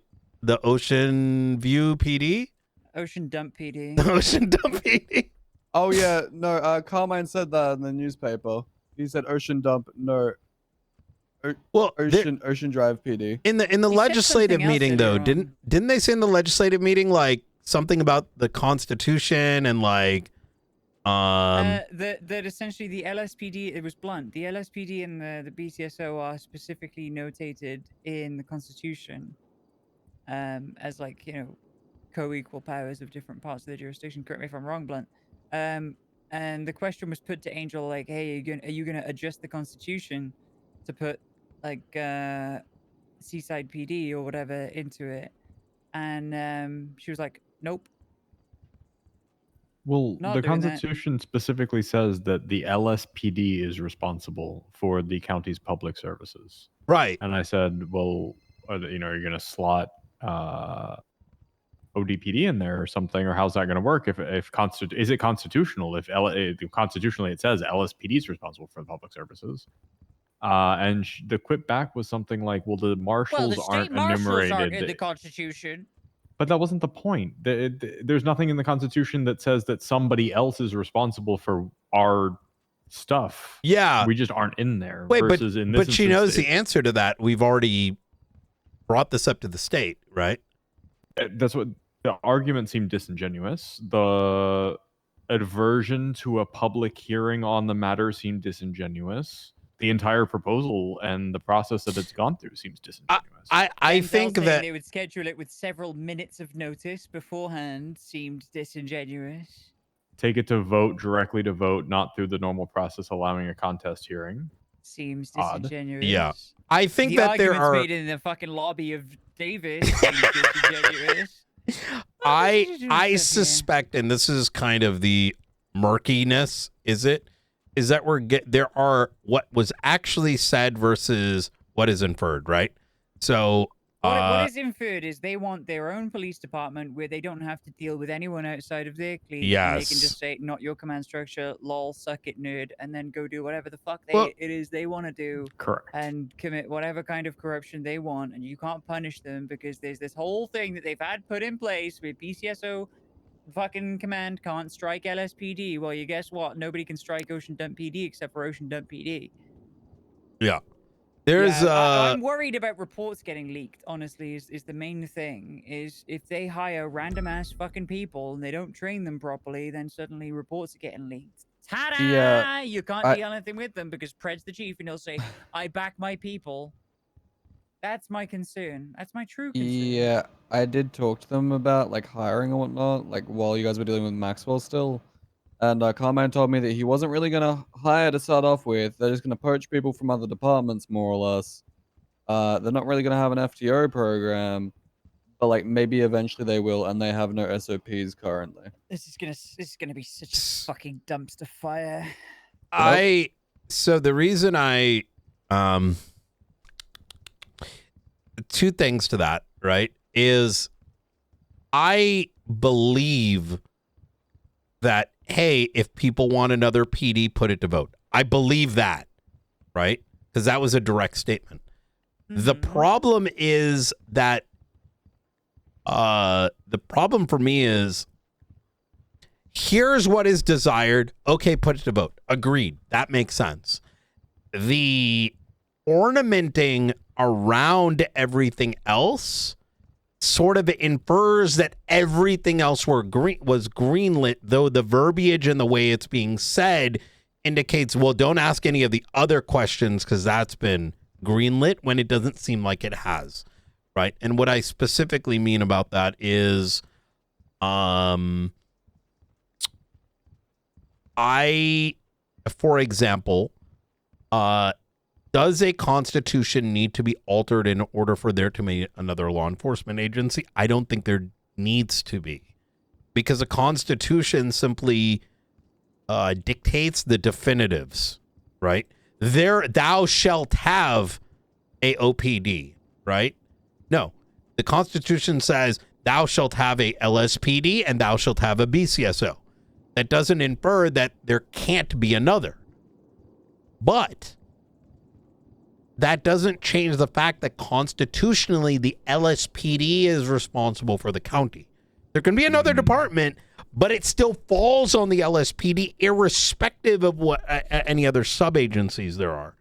Ocean View PD? Ocean Dump PD. Ocean Dump PD. Oh yeah, no. Carmine said that in the newspaper. He said Ocean Dump, no. Well, Ocean Drive PD. in the He said legislative something else meeting though, earlier on. didn't they say in the legislative meeting like something about the Constitution and like that essentially the LSPD, it was blunt. The LSPD and the BCSO are specifically notated in the Constitution as like, you know, co-equal powers of different parts of the jurisdiction. Correct me if I'm wrong, Blunt. And the question was put to Angel like, hey, are you gonna adjust the Constitution to put like Seaside PD or whatever into it? And she was like, nope. Well, Not the doing that. Constitution specifically says that the LSPD is responsible for the county's public services. right. And I said, well, you know, you're going to slot ODPD in there or something, or how's that going to work? Is it constitutional if constitutionally it says LSPD is responsible for the public services? And the quip back was something like, well, the marshals the aren't state marshals aren't in enumerated. the Constitution. But that wasn't the point. There's nothing in the Constitution that says that somebody else is responsible for our stuff. Yeah. We just aren't in there. Wait, versus in this but she knows the instance, answer to that. We've already brought this up to the state, right? that's what the argument seemed disingenuous. The aversion to a public hearing on the matter seemed disingenuous. The entire proposal and the process that it's gone through seems disingenuous. I think that they would schedule it with several minutes of notice beforehand seemed disingenuous. Take it to vote, directly to vote, not through the normal process allowing a contest hearing. Seems Odd. disingenuous. Yeah. I think the that there arguments are made in the fucking lobby of Davis seems disingenuous. I suspect, and this is kind of the murkiness, is that there are what was actually said versus what is inferred, right? So what is inferred is they want their own police department where they don't have to deal with anyone outside of their clique. And they can Yes. just say, not your command structure, lol, suck it, nerd, and then go do whatever the fuck it is they want to do. Correct. And commit whatever kind of corruption they want. And you can't punish them because there's this whole thing that they've had put in place with BCSO fucking command can't strike LSPD. Well, you guess what? Nobody can strike Ocean Dump PD except for Ocean Dump PD. Yeah. There's I'm worried about reports getting leaked, honestly, is the main thing. Is if they hire random ass fucking people and they don't train them properly, then suddenly reports are getting leaked. Ta-da! Yeah, You can't deal anything with them because Pred's the chief and he'll say, I back my people. That's my concern. That's my true concern. Yeah, I did talk to them about like hiring and whatnot, like while you guys were dealing with Maxwell still. And Carmine told me that he wasn't really going to hire to start off with. They're just going to poach people from other departments, more or less. They're not really going to have an FTO program, but like maybe eventually they will, and they have no SOPs currently. This is gonna be such a fucking dumpster fire. So the reason two things to that, right, is I believe that, hey, if people want another PD, put it to vote. I believe that, right? Because that was a direct statement. The problem is that the problem for me is here's what is desired. Okay, put it to vote. Agreed. That makes sense. The ornamenting around everything else sort of infers that everything else was greenlit, though the verbiage and the way it's being said indicates, well, don't ask any of the other questions because that's been greenlit when it doesn't seem like it has, right? And what I specifically mean about that is for example, does a constitution need to be altered in order for there to be another law enforcement agency? I don't think there needs to be, because a constitution simply dictates the definitives, right? Thou shalt have a OPD, right? No, the Constitution says thou shalt have a LSPD and thou shalt have a BCSO. That doesn't infer that there can't be another. But that doesn't change the fact that constitutionally the LSPD is responsible for the county. There can be another department, but it still falls on the LSPD irrespective of what any other sub-agencies there are.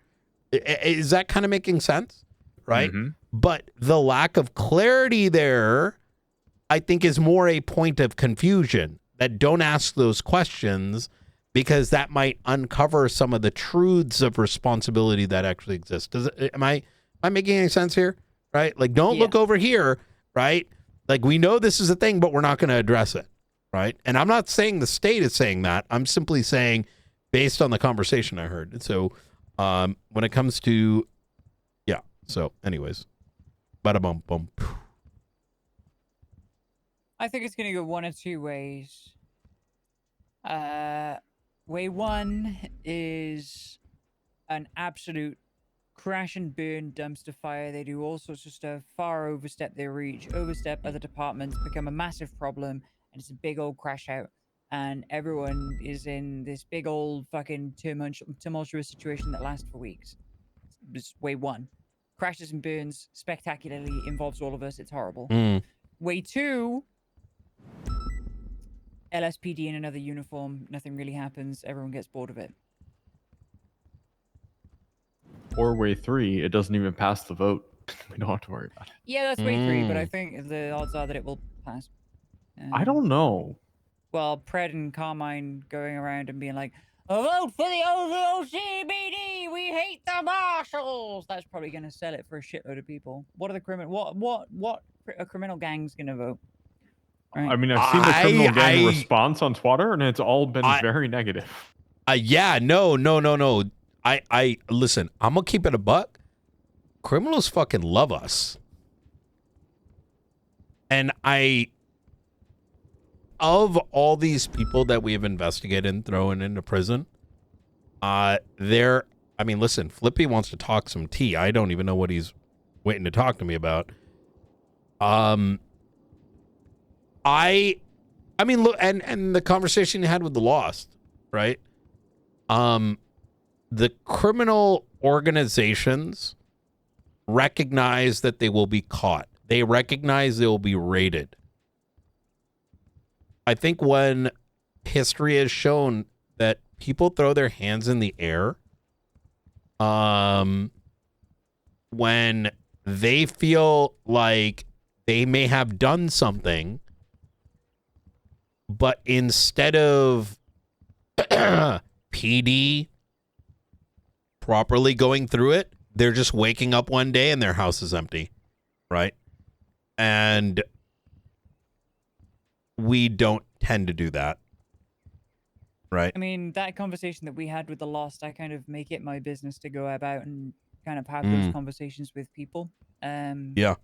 Is that kind of making sense? Right? Mm-hmm. But the lack of clarity there, I think, is more a point of confusion, that don't ask those questions because that might uncover some of the truths of responsibility that actually exist. Am I making any sense here? Right? Like, don't look over here, right? Like, we know this is a thing, but we're not going to address it, right? And I'm not saying the state is saying that. I'm simply saying based on the conversation I heard. And so when it comes to, so anyways, bada bum bum. I think it's going to go one of two ways. Way one is an absolute crash and burn, dumpster fire. They do all sorts of stuff. Far overstep their reach, overstep other departments, become a massive problem, and it's a big old crash out. And everyone is in this big old fucking tumultuous situation that lasts for weeks. It's wave 1. Crashes and burns spectacularly, involves all of us. It's horrible. Way 2, LSPD in another uniform. Nothing really happens. Everyone gets bored of it. Or way 3, it doesn't even pass the vote. We don't have to worry about it. Yeah, that's way 3, but I think the odds are that it will pass. I don't know. Well, Pred and Carmine going around and being like, "A vote for the OCBD! We hate the marshals!" That's probably going to sell it for a shitload of people. What are the criminal? What a criminal gang's going to vote? Right? I mean, I've seen the criminal gang response on Twitter, and it's all been very negative. Yeah, no. I listen. I'm gonna keep it a buck. Criminals fucking love us, and of all these people that we have investigated and thrown into prison, I mean, listen, Flippy wants to talk some tea. I don't even know what he's waiting to talk to me about. I mean, look, and the conversation you had with the Lost, right? The criminal organizations recognize that they will be caught. They recognize they will be raided. I think when history has shown that people throw their hands in the air, when they feel like they may have done something, but instead of PD properly going through it, they're just waking up one day and their house is empty, right? And we don't tend to do that, right? I mean, that conversation that we had with the Lost, I kind of make it my business to go about and kind of have those conversations with people. Yeah.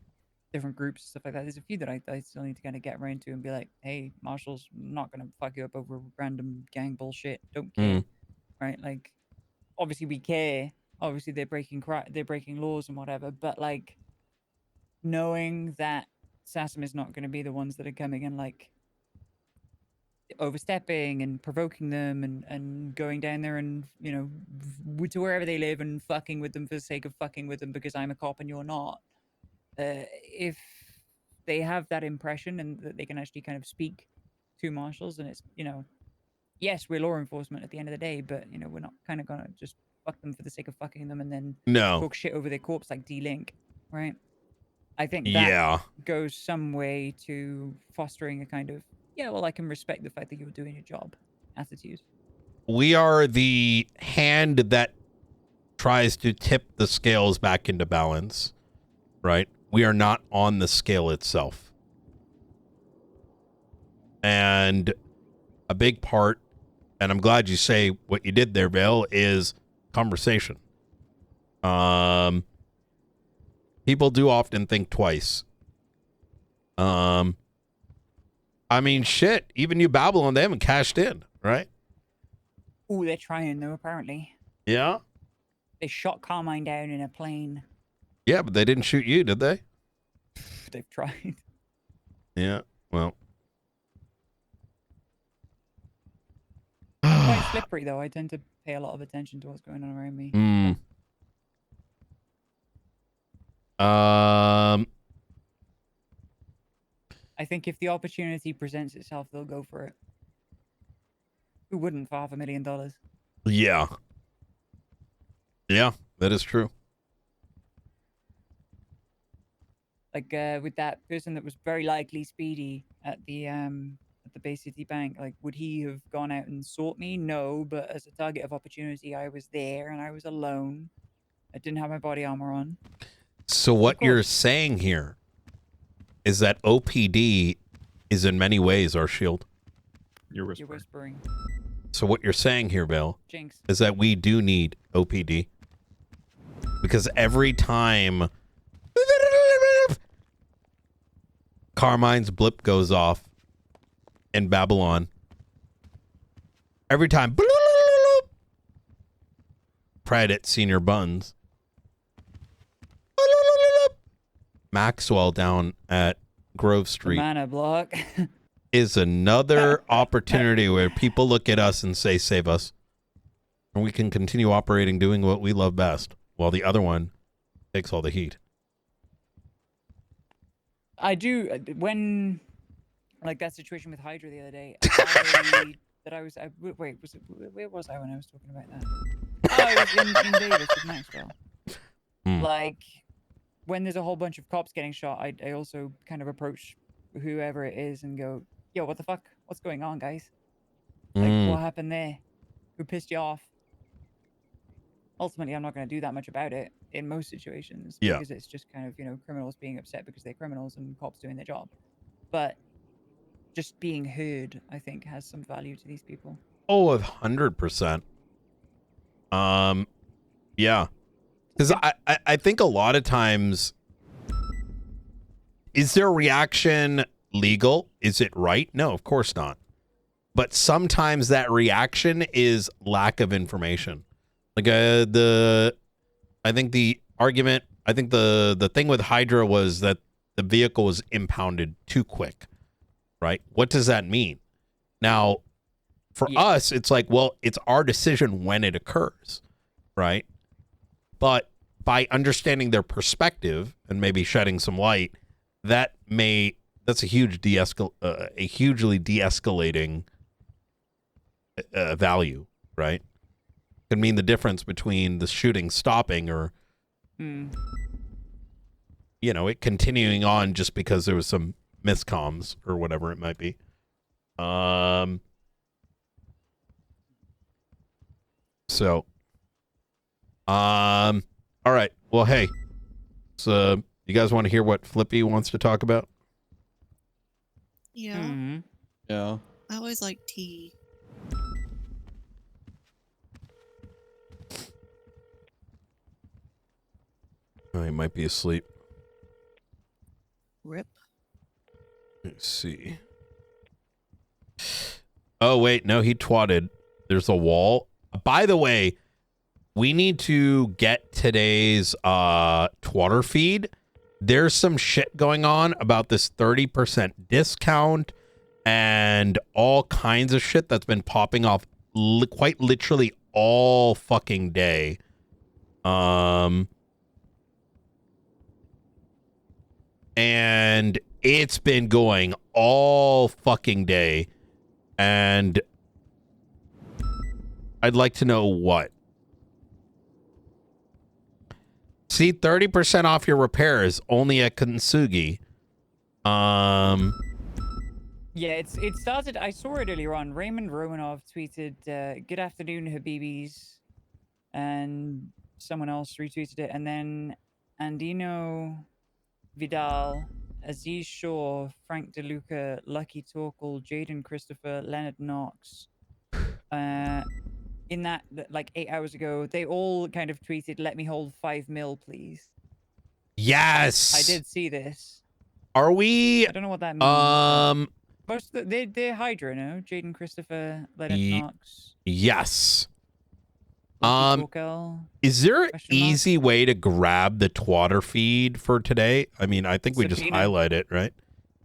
Different groups, stuff like that. There's a few that I still need to kind of get around to and be like, "Hey, marshals, I'm not going to fuck you up over random gang bullshit. Don't care." Right? Like, obviously we care. Obviously they're breaking laws and whatever, but like knowing that SASM is not going to be the ones that are coming and like overstepping and provoking them and going down there and, you know, to wherever they live and fucking with them for the sake of fucking with them because I'm a cop and you're not. If they have that impression and that they can actually kind of speak to marshals, and it's, you know, yes, we're law enforcement at the end of the day, but, you know, we're not kind of going to just fuck them for the sake of fucking them and then talk shit over their corpse like D-Link, right? I think that goes some way to fostering a kind of, yeah, well, I can respect the fact that you're doing your job attitude. We are the hand that tries to tip the scales back into balance, right? We are not on the scale itself. And a big part, and I'm glad you say what you did there, Bill, is conversation. People do often think twice. I mean, shit, even you Babylon, they haven't cashed in, right? Ooh, they're trying though, apparently. Yeah? They shot Carmine down in a plane. Yeah, but they didn't shoot you, did they? They've tried. Yeah, well. Quite slippery though. I tend to pay a lot of attention to what's going on around me. I think if the opportunity presents itself, they'll go for it. Who wouldn't for $500,000? Yeah. Yeah, that is true. Like with that person that was very likely Speedy at the Bay City Bank, like would he have gone out and sought me? No, but as a target of opportunity, I was there and I was alone. I didn't have my body armor on. So what you're saying here is that OPD is in many ways our shield. You're whispering. So what you're saying here, Bill, Jinx, is that we do need OPD. Because every time Carmine's blip goes off in Babylon, every time Pred at Senior Buns, Maxwell down at Grove The Street mana block. is another opportunity where people look at us and say, save us. And we can continue operating doing what we love best, while the other one takes all the heat. I do when like that situation with Hydra the other day. Wait, where was I when I was talking about that? Oh, I was in Davis with Maxwell. Like when there's a whole bunch of cops getting shot, I also kind of approach whoever it is and go, "Yo, what the fuck? What's going on, guys? Like, what happened there? Who pissed you off?" Ultimately, I'm not going to do that much about it in most situations because it's just kind of, criminals being upset because they're criminals and cops doing their job. But just being heard, I think, has some value to these people. Oh, 100%. Yeah. Because I think a lot of times, is their reaction legal? Is it right? No, of course not. But sometimes that reaction is lack of information. Like I think the argument, I think the thing with Hydra was that the vehicle was impounded too quick, right? What does that mean? Now, for us, it's like, well, it's our decision when it occurs, right? But by understanding their perspective and maybe shedding some light, that's a huge a hugely de-escalating value, right? Could mean the difference between the shooting stopping or, it continuing on just because there was some miscoms or whatever it might be. All right. Well, hey, so you guys want to hear what Flippy wants to talk about? Yeah. Yeah. I always like tea. Oh, he might be asleep. Rip. Let's see. Oh, wait. No, he twatted. There's a wall. By the way, we need to get today's twatter feed. There's some shit going on about this 30% discount and all kinds of shit that's been popping off quite literally all fucking day. And it's been going all fucking day. And I'd like to know what. See, 30% off your repairs only at Kintsugi. Yeah, it started. I saw it earlier on. Raymond Romanov tweeted, "Good afternoon, Habibis," and someone else retweeted it, and then Andino Vidal, Aziz Shaw, Frank DeLuca, Lucky Torkel, Jaden Christopher, Leonard Knox. In that, like 8 hours ago, they all kind of tweeted, "Let me hold 5 mil, please." Yes. I did see this. Are we? I don't know what that means. Most they're Hydra, no? Jaden Christopher, Leonard Knox. Yes. Lucky Torkel, is there an easy way to grab the twatter feed for today? I mean, I think we just highlight it, right?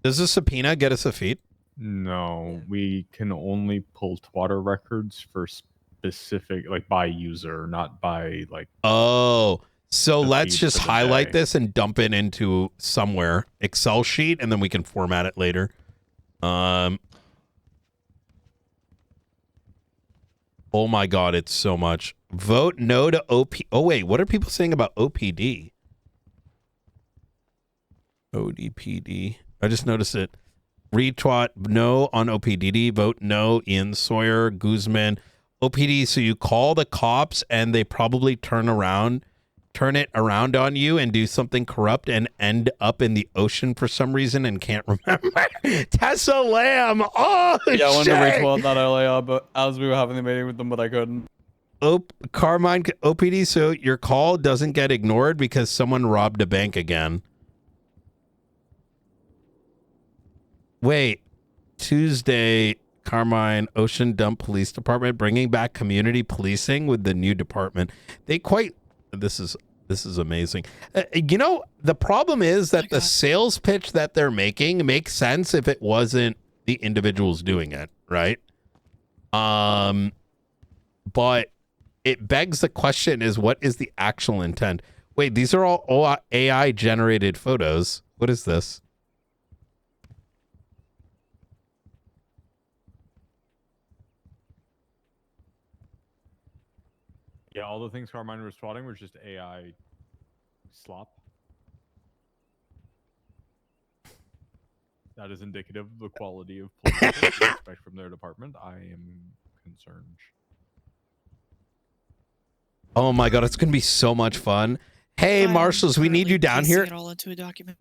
Does the subpoena get us a feed? No, we can only pull twatter records for specific, like by user, not by like. Oh, so let's just highlight this and dump it into somewhere Excel sheet, and then we can format it later. Oh my God, it's so much. Vote no to OP. Oh wait, what are people saying about OPD? ODPD. I just noticed it. Retweet no on OPDD. Vote no. Ian Sawyer, Guzman. OPD. So you call the cops and they probably turn it around on you and do something corrupt and end up in the ocean for some reason and can't remember. Tessa Lamb. Oh, yeah, I wanted shit. to retweet that earlier, but as we were having the meeting with them, but I couldn't. Carmine OPD. So your call doesn't get ignored because someone robbed a bank again. Wait, Tuesday, Carmine, Ocean Dump Police Department bringing back community policing with the new department. This is This is amazing. You know, the problem is that the sales pitch that they're making makes sense if it wasn't the individuals doing it, right? But it begs the question is what is the actual intent? Wait, these are all AI generated photos. What is this? Yeah, all the things Carmine was swatting were just AI slop. That is indicative of the quality of political we expect from their department. I am concerned. Oh my god, it's gonna be so much fun. Hey, I'm Marshals, we need currently you down pasting here. It all into a document.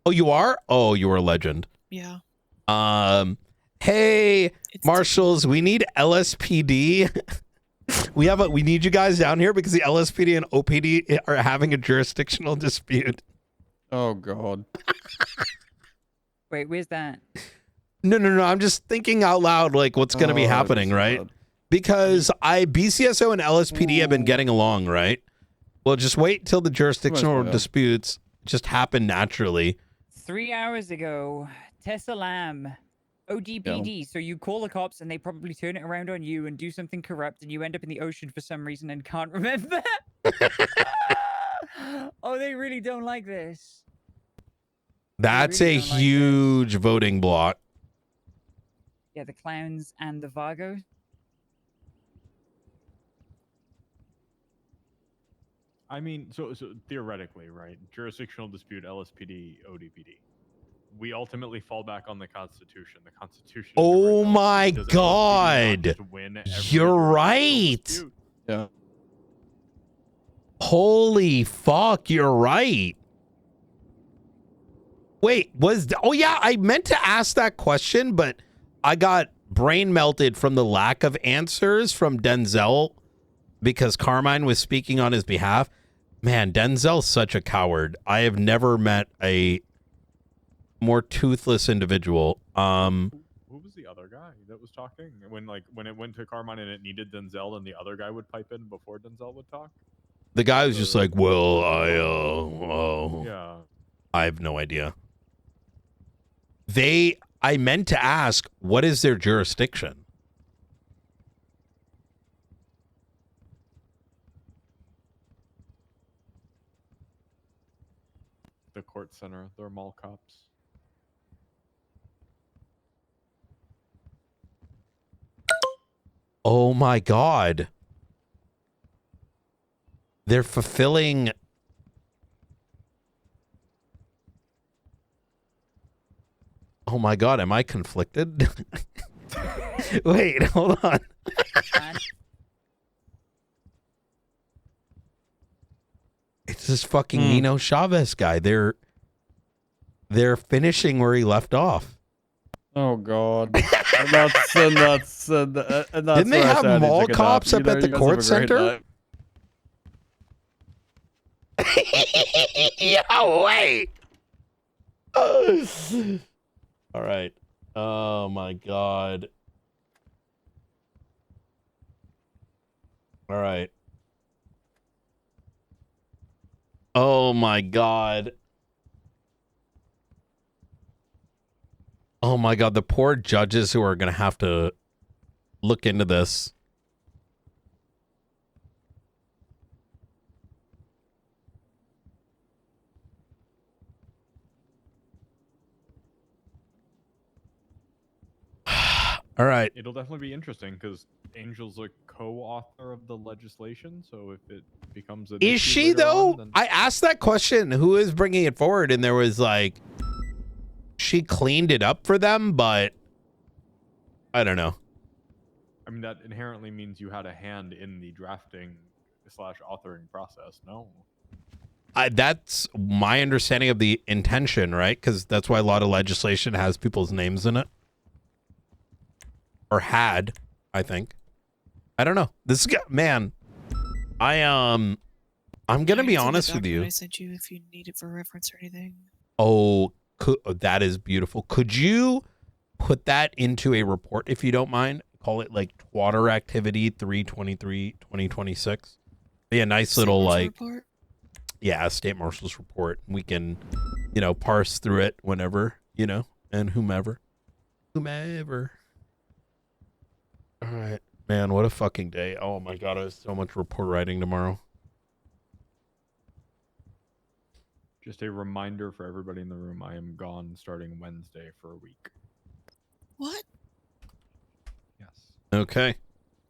Oh, you are? Oh, you are a legend. Yeah. Hey, It's Marshals, we need LSPD. We need you guys down here because the LSPD and OPD are having a jurisdictional dispute. Oh god. Wait, where's that? No. I'm just thinking out loud, like what's going to be happening, right? God. Because BCSO and LSPD have been getting along, right? Well, just wait till the jurisdictional disputes just happen naturally. 3 hours ago, Tessa Lamb, ODPD. So you call the cops and they probably turn it around on you and do something corrupt and you end up in the ocean for some reason and can't remember. Oh, they really don't like this. That's really a don't like huge voting block. Yeah, the clowns and the Vagos. I mean, so theoretically, right? Jurisdictional dispute, LSPD, ODPD. We ultimately fall back on the Constitution. The Constitution. Oh my Does LSPD not God. just win every You're jurisdictional right. dispute? Yeah. Holy fuck, you're right. Wait, oh yeah, I meant to ask that question, but I got brain melted from the lack of answers from Denzel because Carmine was speaking on his behalf. Man, Denzel's such a coward. I have never met a more toothless individual. Who was the other guy that was talking when it went to Carmine and it needed Denzel and the other guy would pipe in before Denzel would talk? The guy was just like, well, Yeah. I have no idea. I meant to ask, what is their jurisdiction? The court center, they're mall cops. Oh my God. They're fulfilling. Oh my God, am I conflicted? Wait, hold on. It's this fucking Nino Chavez guy. They're finishing where he left off. Oh god. and that's Didn't they have mall cops up at the court center? Yeah, wait. All right. Oh my God. All right. Oh my God. Oh my God, the poor judges who are going to have to look into this. All right. It'll definitely be interesting because Angel's a co-author of the legislation, so if it becomes an Is issue she later though? on, then... I asked that question. Who is bringing it forward? And there was like, she cleaned it up for them, but I don't know. I mean, that inherently means you had a hand in the drafting / authoring process. No. That's my understanding of the intention, right? Because that's why a lot of legislation has people's names in it. Or had, I think. I don't know. This guy, man, I'm gonna be honest with you. I sent you if you need it for reference or anything. Oh, that is beautiful. Could you put that into a report if you don't mind? Call it like Twatter Activity 323-2026. Be a nice little like report? yeah, state marshal's report. We can, parse through it whenever, and whomever. All right, man, what a fucking day. Oh my God, I have so much report writing tomorrow. Just a reminder for everybody in the room, I am gone starting Wednesday for a week. What? Yes. Okay.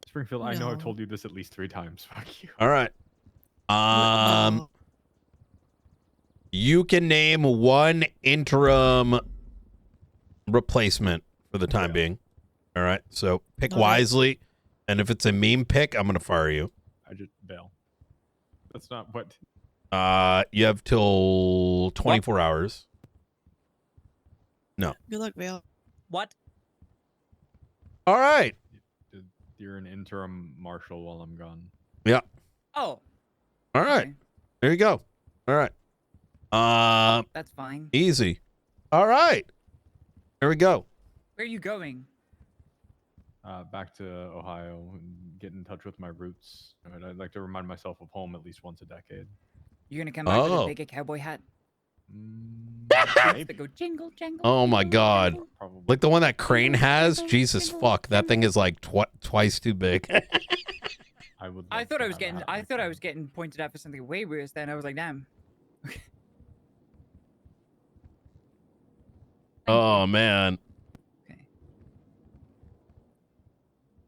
Springfield, I know I've No. told you this at least 3 times. Fuck you. All right. No. You can name one interim replacement for the time being. All right. So pick Okay. wisely. And if it's a meme pick, I'm going to fire you. I just bail. That's not what. You have till 24 hours. No. Good luck, Vale. What? All right. You're an interim marshal while I'm gone. Yeah. Oh. All right. Okay. There you go. All right. That's fine. Easy. All right. There we go. Where are you going? Back to Ohio and get in touch with my roots. I'd like to remind myself of home at least once a decade. You're gonna come back with Oh. a big cowboy hat Maybe. that go jingle jangle. Oh my jingle, God. jangle. Probably. Like the one that Crane has. Jesus fuck. That thing is like twice too big. I would. I love thought to I was have getting. that I like thought I that. was getting pointed at for something way worse. Then I was like, damn. Oh man. Okay.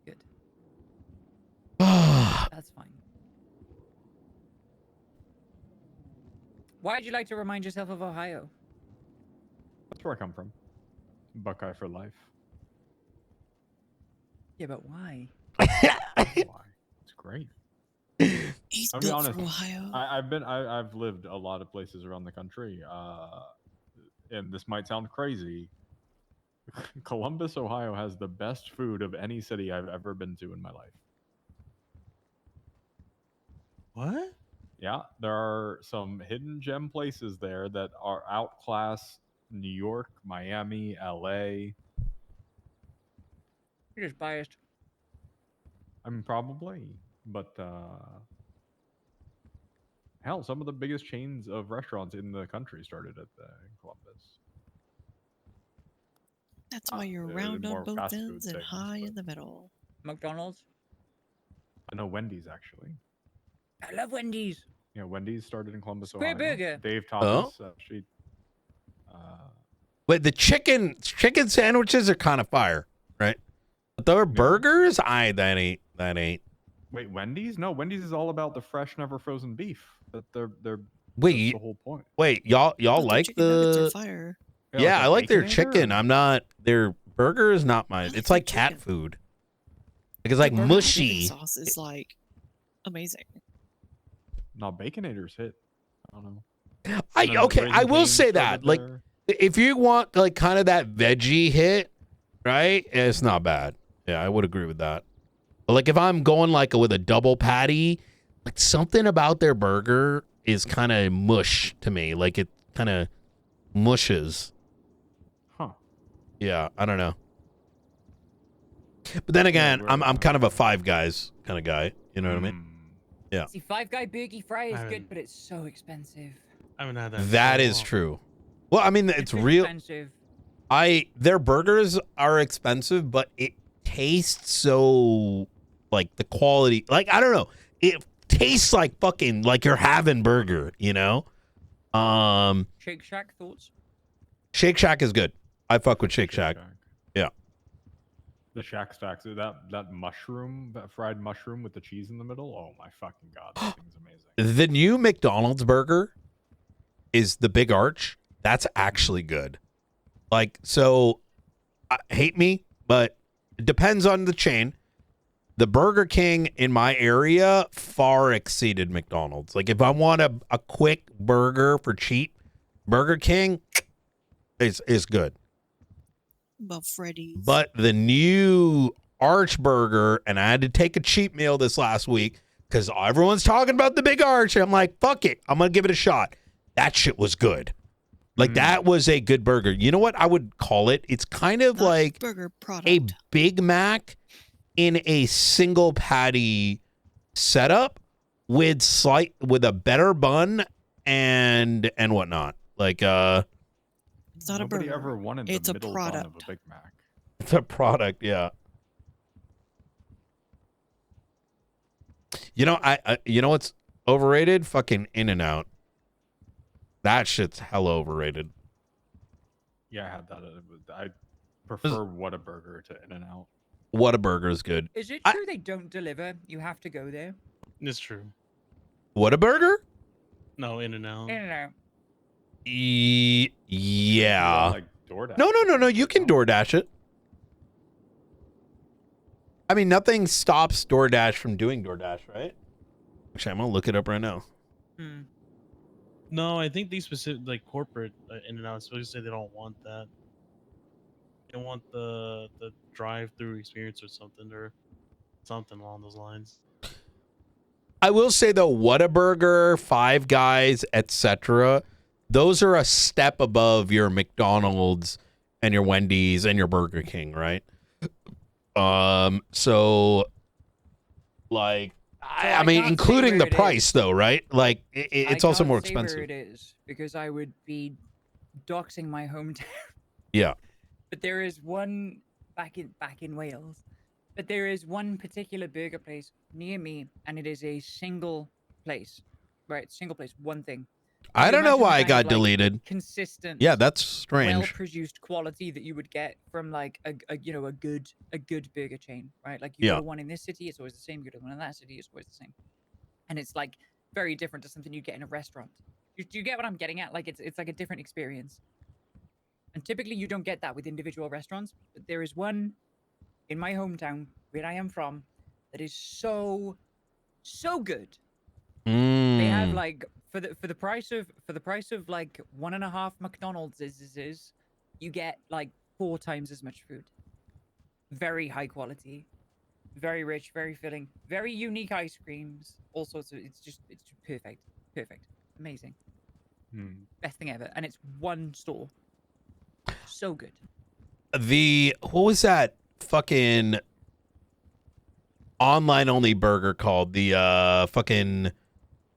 Good. Oh That's fine. Why'd you like to remind yourself of Ohio? That's where I come from. Buckeye for life. Yeah, but why? Why? It's great. He's I'll be built honest, for Ohio. I've lived a lot of places around the country, and this might sound crazy. Columbus, Ohio has the best food of any city I've ever been to in my life. What? Yeah, there are some hidden gem places there that are outclass New York, Miami, LA. You're just biased. I mean, probably, but hell, some of the biggest chains of restaurants in the country started in Columbus. That's why you're they're round more on both fast food ends and things, high but- in the middle. McDonald's. I know Wendy's actually. I love Wendy's. Yeah, Wendy's started in Columbus, Square Ohio. burger. Dave Thomas actually. Wait, the chicken sandwiches are kind of fire, right? But their burgers, that ain't. Wait, Wendy's? No, Wendy's is all about the fresh, never frozen beef. They're Wait, that's the whole point. wait, y'all But their like chicken nuggets are the? fire. Yeah, I like their Baconator chicken. or- I'm not their burger is not mine. like It's their like cat chicken. food. Like it's like Their burger mushy. dipping sauce is like amazing. No, Baconator's hit. I don't know. Okay, I will say that. Like, if you want like kind of that veggie hit, right? It's not bad. Yeah, I would agree with that. But like if I'm going like with a double patty, like something about their burger is kind of mush to me. Like it kind of mushes. Huh. Yeah, I don't know. But then again, we're- I'm kind of a Five Guys kind of guy. You know what I mean? Yeah. See, Five Guy Burger Fry is I good, haven't- but it's so expensive. I haven't had that. in That so is long. true. Well, I mean, it's too real. expensive. Their burgers are expensive, but it tastes so like the quality. Like I don't know, it tastes like fucking like you're having burger. You know. Shake Shack thoughts? Shake Shack is good. I fuck with Shake Shack. Yeah. The Shack Stacks. That mushroom, that fried mushroom with the cheese in the middle. Oh my fucking god, that thing's amazing. The new McDonald's burger is the Big Arch. That's actually good. Like so, hate me, but it depends on the chain. The Burger King in my area far exceeded McDonald's. Like if I want a quick burger for cheap, Burger King is good. Above Freddy's. But the new Arch Burger, and I had to take a cheap meal this last week because everyone's talking about the Big Arch. And I'm like, fuck it. I'm going to give it a shot. That shit was good. Like that was a good burger. You know what I would call it? It's kind of Not like burger product. a Big Mac in a single patty setup with a better bun and whatnot. Like It's not Nobody a burger. ever wanted It's the a middle bun of product. a Big Mac. it's a product, yeah. You know, I you know what's overrated? Fucking In-N-Out. That shit's hella overrated. Yeah, I had that. I prefer Whataburger to In-N-Out. Whataburger is good. Is it I- true they don't deliver? You have to go there. It's true. Whataburger? No, In-N-Out. No. You Yeah. don't like DoorDash. No. You can DoorDash it. I mean, nothing stops DoorDash from doing DoorDash, right? Actually, I'm gonna look it up right now. Hmm. No, I think these specific, like corporate In-N-Out, supposed to say they don't want that. They want the drive-through experience or something along those lines. I will say though, Whataburger, Five Guys, etc., those are a step above your McDonald's and your Wendy's and your Burger King, right? So like, I mean, can't say including where the it price is. though, right? Like, it's I also can't more say where expensive. it is because I would be doxing my hometown. Yeah. But there is one back in Wales. But there is one particular burger place near me, and it is a single place. Right, single place, one thing. I You don't know imagine the why it kind got of, like, deleted. Consistent. Yeah, that's strange. Well-produced quality that you would get from like a good burger chain, right? Like you Yeah. go to one in this city, it's always the same. You go to one in that city, it's always the same. And it's like very different to something you get in a restaurant. Do you get what I'm getting at? Like it's like a different experience. And typically you don't get that with individual restaurants, but there is one in my hometown where I am from that is so good. They have like for the price of like 1.5 McDonald's is you get like 4 times as much food. Very high quality, very rich, very filling, very unique ice creams. All sorts of it's just perfect, amazing, best thing ever. And it's one store, so good. What was that fucking online only burger called? The fucking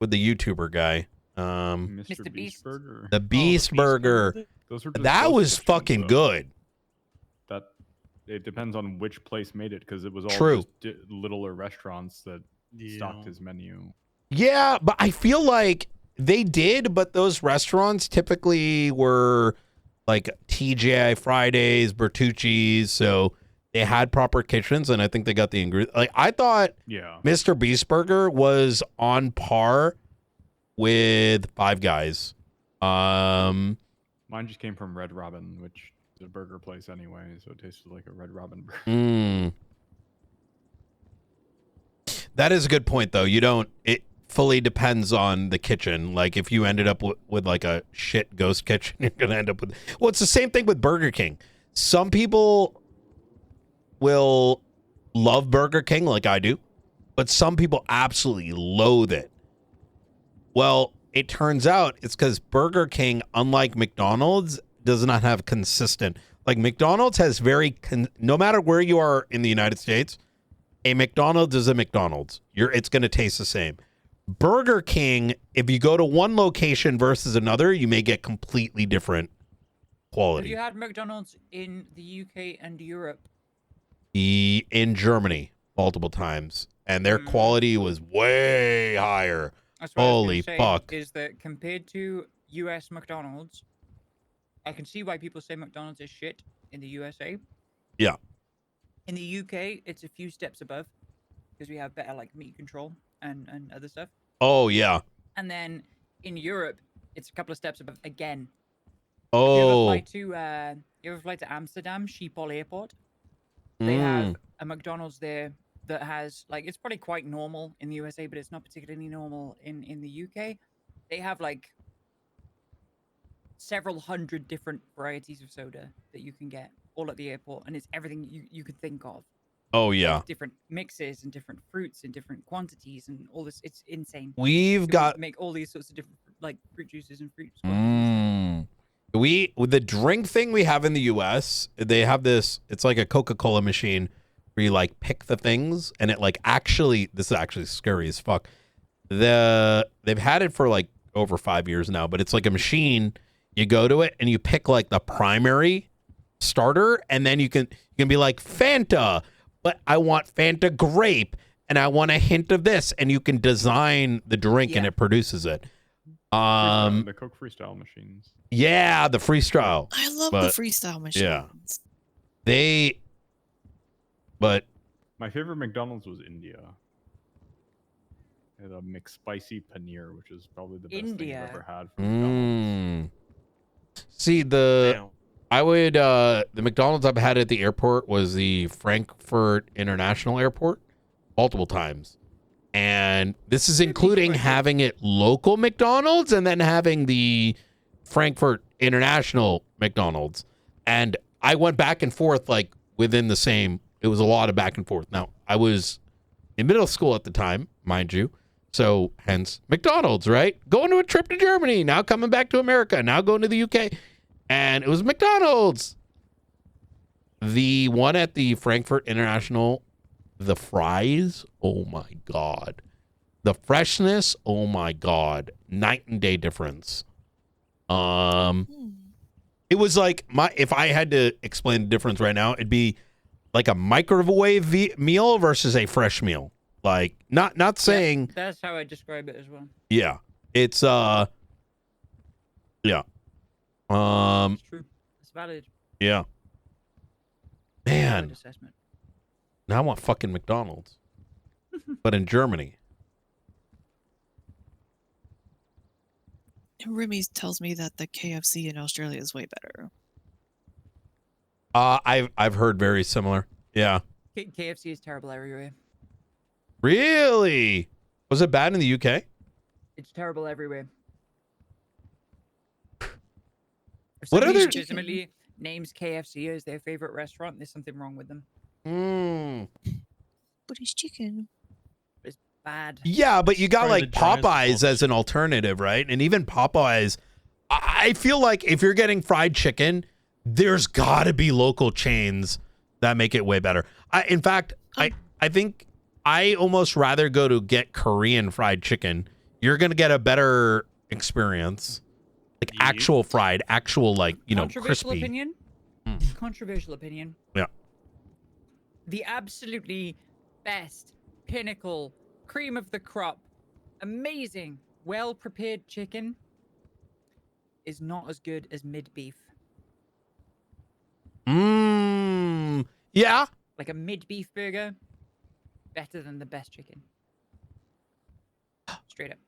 with the YouTuber guy. Mr. Beast. Burger. The Beast Burger. Those are just That ghost was kitchens, fucking though. good. That it depends on which place made it because it was all True. just littler restaurants that stocked Yeah. his menu. Yeah, but I feel like they did, but those restaurants typically were like TGI Fridays, Bertucci's, so they had proper kitchens, and I think they got the ingredients. Like I thought Yeah. Mr. Beast Burger was on par with Five Guys. Mine just came from Red Robin, which is a burger place anyway, so it tasted like a Red Robin burger. That is a good point, though. It fully depends on the kitchen. Like, if you ended up with like a shit ghost kitchen, you're going to end up with. Well, it's the same thing with Burger King. Some people will love Burger King like I do, but some people absolutely loathe it. Well, it turns out it's because Burger King, unlike McDonald's, does not have consistent. Like, McDonald's has no matter where you are in the United States, a McDonald's is a McDonald's. It's going to taste the same. Burger King, if you go to one location versus another, you may get completely different Have quality. you had McDonald's in the UK and Europe? In Germany, multiple times, and their quality was way higher. That's what I was Holy gonna say, fuck. Is that compared to US McDonald's, I can see why people say McDonald's is shit in the USA. Yeah. In the UK, it's a few steps above because we have better like meat control and other stuff. Oh, yeah. And then in Europe, it's a couple of steps above again. Oh. You ever fly to Amsterdam Schiphol Airport? They have a McDonald's there that has like it's probably quite normal in the USA, but it's not particularly normal in the UK. They have like several hundred different varieties of soda that you can get all at the airport, and it's everything you could think of. Oh, yeah. Different mixes and different fruits and different quantities and all this. It's insane. We've People got make all these sorts of different like fruit juices and fruit squashes and stuff. with the drink thing we have in the US, they have this, it's like a Coca-Cola machine where you like pick the things and it like actually, this is actually scary as fuck. They've had it for like over 5 years now, but it's like a machine. You go to it and you pick like the primary starter, and then you can be like Fanta, but I want Fanta grape, and I want a hint of this, and you can design the drink and Yeah. it produces it. The Coke Freestyle machines. Yeah, the freestyle. I love But, the freestyle machines. yeah. But My favorite McDonald's was India. They had a McSpicy paneer, which is probably the best thing India. I've ever had from McDonald's. see Damn. I would the McDonald's I've had at the airport was the Frankfurt International Airport multiple times. And this is including having it local McDonald's and then having the Frankfurt International McDonald's. And I went back and forth like within the same, it was a lot of back and forth. Now, I was in middle school at the time, mind you. So hence McDonald's, right? Going to a trip to Germany, now coming back to America, now going to the UK. And it was McDonald's. The one at the Frankfurt International, the fries, oh my God. The freshness, oh my God. Night and day difference. It was like if I had to explain the difference right now, it'd be like a microwave meal versus a fresh meal. Like not saying That's how I describe it as well. yeah. It's yeah. It's true. It's valid. Yeah. Man, Valid assessment. now I want fucking McDonald's. But in Germany. Remy tells me that the KFC in Australia is way better. I've heard very similar. Yeah. KFC is terrible everywhere. Really? Was it bad in the UK? It's terrible everywhere. If What somebody other- legitimately names KFC as their favorite restaurant, there's something wrong with them. But it's chicken. It's bad. Yeah, but you got Probably like the Giants Popeyes involved. as an alternative, right? And even Popeyes, I feel like if you're getting fried chicken, there's got to be local chains that make it way better. In fact, I think I almost rather go to get Korean fried chicken. You're going to get a better experience. Like actual fried, actual like, Controversial crispy. opinion. Controversial opinion. Yeah. The absolutely best, pinnacle, cream of the crop, amazing, well prepared chicken is not as good as mid beef. Yeah. Like a mid beef burger, better than the best chicken. Straight up.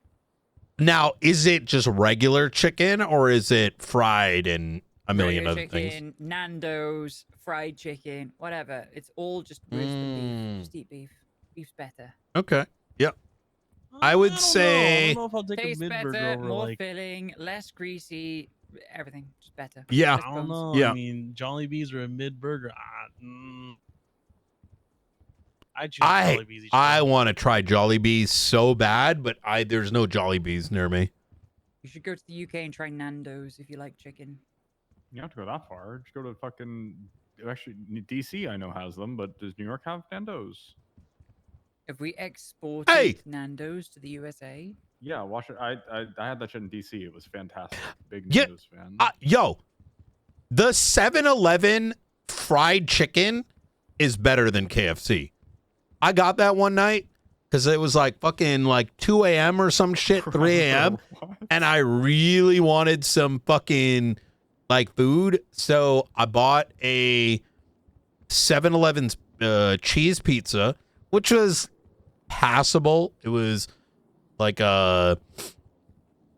Now, is it just regular chicken or is it fried and a million Regular other things? chicken, Nando's, fried chicken, whatever. It's all just roasted beef. Just eat beef. Beef's better. Okay. Yep. I would don't know. say- I don't know if I'll take Tastes a mid burger better, over more like. filling, less greasy, everything. Just better. Yeah. Less I don't bones. know. Yeah. I mean, Jollibees are a mid burger. I choose Jollibees each I time. want to try Jollibees so bad, but there's no Jollibees near me. You should go to the UK and try Nando's if you like chicken. You don't have to go that far. Just go to fucking. Actually, DC I know has them, but does New York have Nando's? If we exported Hey! Nando's to the USA, Yeah, watch it. I had that shit in DC. It was fantastic. Big Yeah, Nando's fan. Yo, the 7-Eleven fried chicken is better than KFC. I got that one night because it was like fucking like 2 a.m. or some shit, 3 a.m. What? and I really wanted some fucking like food. So I bought a 7-Eleven's cheese pizza, which was passable. It was like it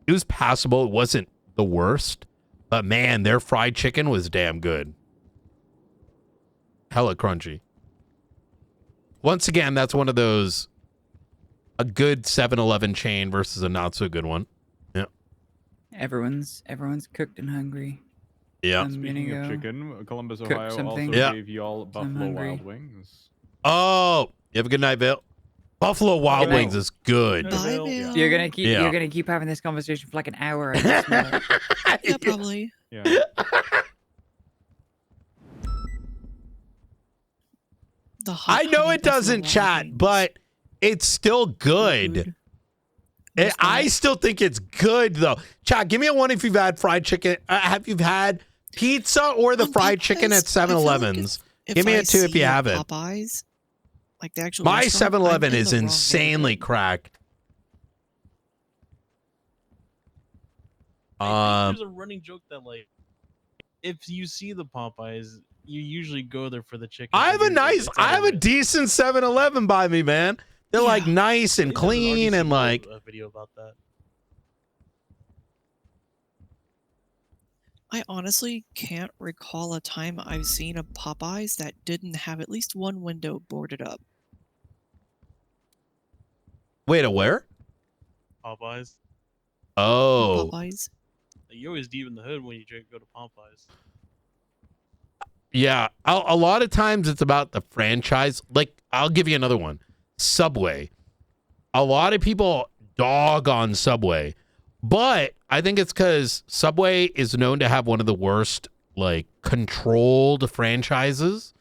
was passable. It wasn't the worst, but man, their fried chicken was damn good. Hella crunchy. Once again, that's one of those, a good 7-Eleven chain versus a not so good one. Yeah. everyone's cooked and hungry. Yeah. I'm gonna Speaking of go chicken, Columbus, cook Ohio also something. Yeah. gave y'all Buffalo hungry. Wild Wings. Oh, you have a good night, Bill. Buffalo Wild Good night. Wings is good. Bye, Bye, Bill. Bill. You're gonna keep Yeah. you're gonna keep having this conversation for like an hour. I can smell it. Yeah, probably. Yeah. The hot I know honey it doesn't buffalo chat, wings. but it's still good. Food. Most I not. still think it's good though. Chat, give me a one if you've had fried chicken. Have you had pizza or the On fried chicken at Popeyes, I feel like 7-Elevens? if Give me I a 2 if you see a haven't. Popeyes, like the actual My restaurant, I'm 7-Eleven in is the wrong insanely neighborhood. cracked. I think there's a running joke that like, if you see the Popeyes, you usually go there for the chicken. I have a because nice, it's I have a otherwise- decent 7-Eleven by me, man. They're like Yeah. nice I and think there's an clean and RDC like. a video about that. I honestly can't recall a time I've seen a Popeyes that didn't have at least one window boarded up. Wait, a where? Popeyes. Oh, Popeyes. Like, you're always deep in the hood when you go to Popeyes. yeah. A lot of times it's about the franchise. Like, I'll give you another one. Subway. A lot of people dog on Subway, but I think it's because Subway is known to have one of the worst, like, controlled franchises.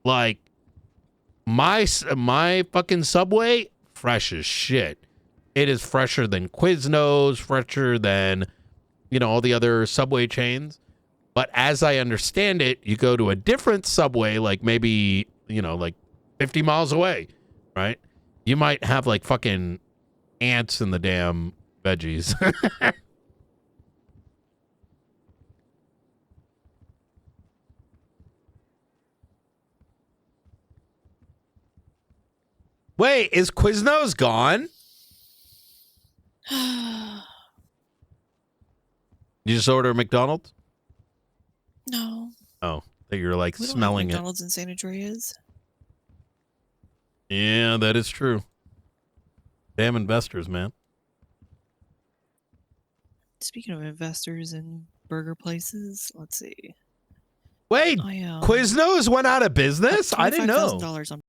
Like, my fucking Subway, fresh as shit. It is fresher than Quiznos, fresher than, all the other Subway chains. But as I understand it, you go to a different Subway, like maybe, like 50 miles away, right? You might have like fucking ants in the damn veggies. Wait, is Quiznos gone? You just order McDonald's? No. Oh, that you're like We don't smelling have it. McDonald's in San Andreas. Yeah, that is true. Damn investors, man. Speaking of investors and burger places, let's see. Wait, I Quiznos went out of business? I didn't know. $25,000 on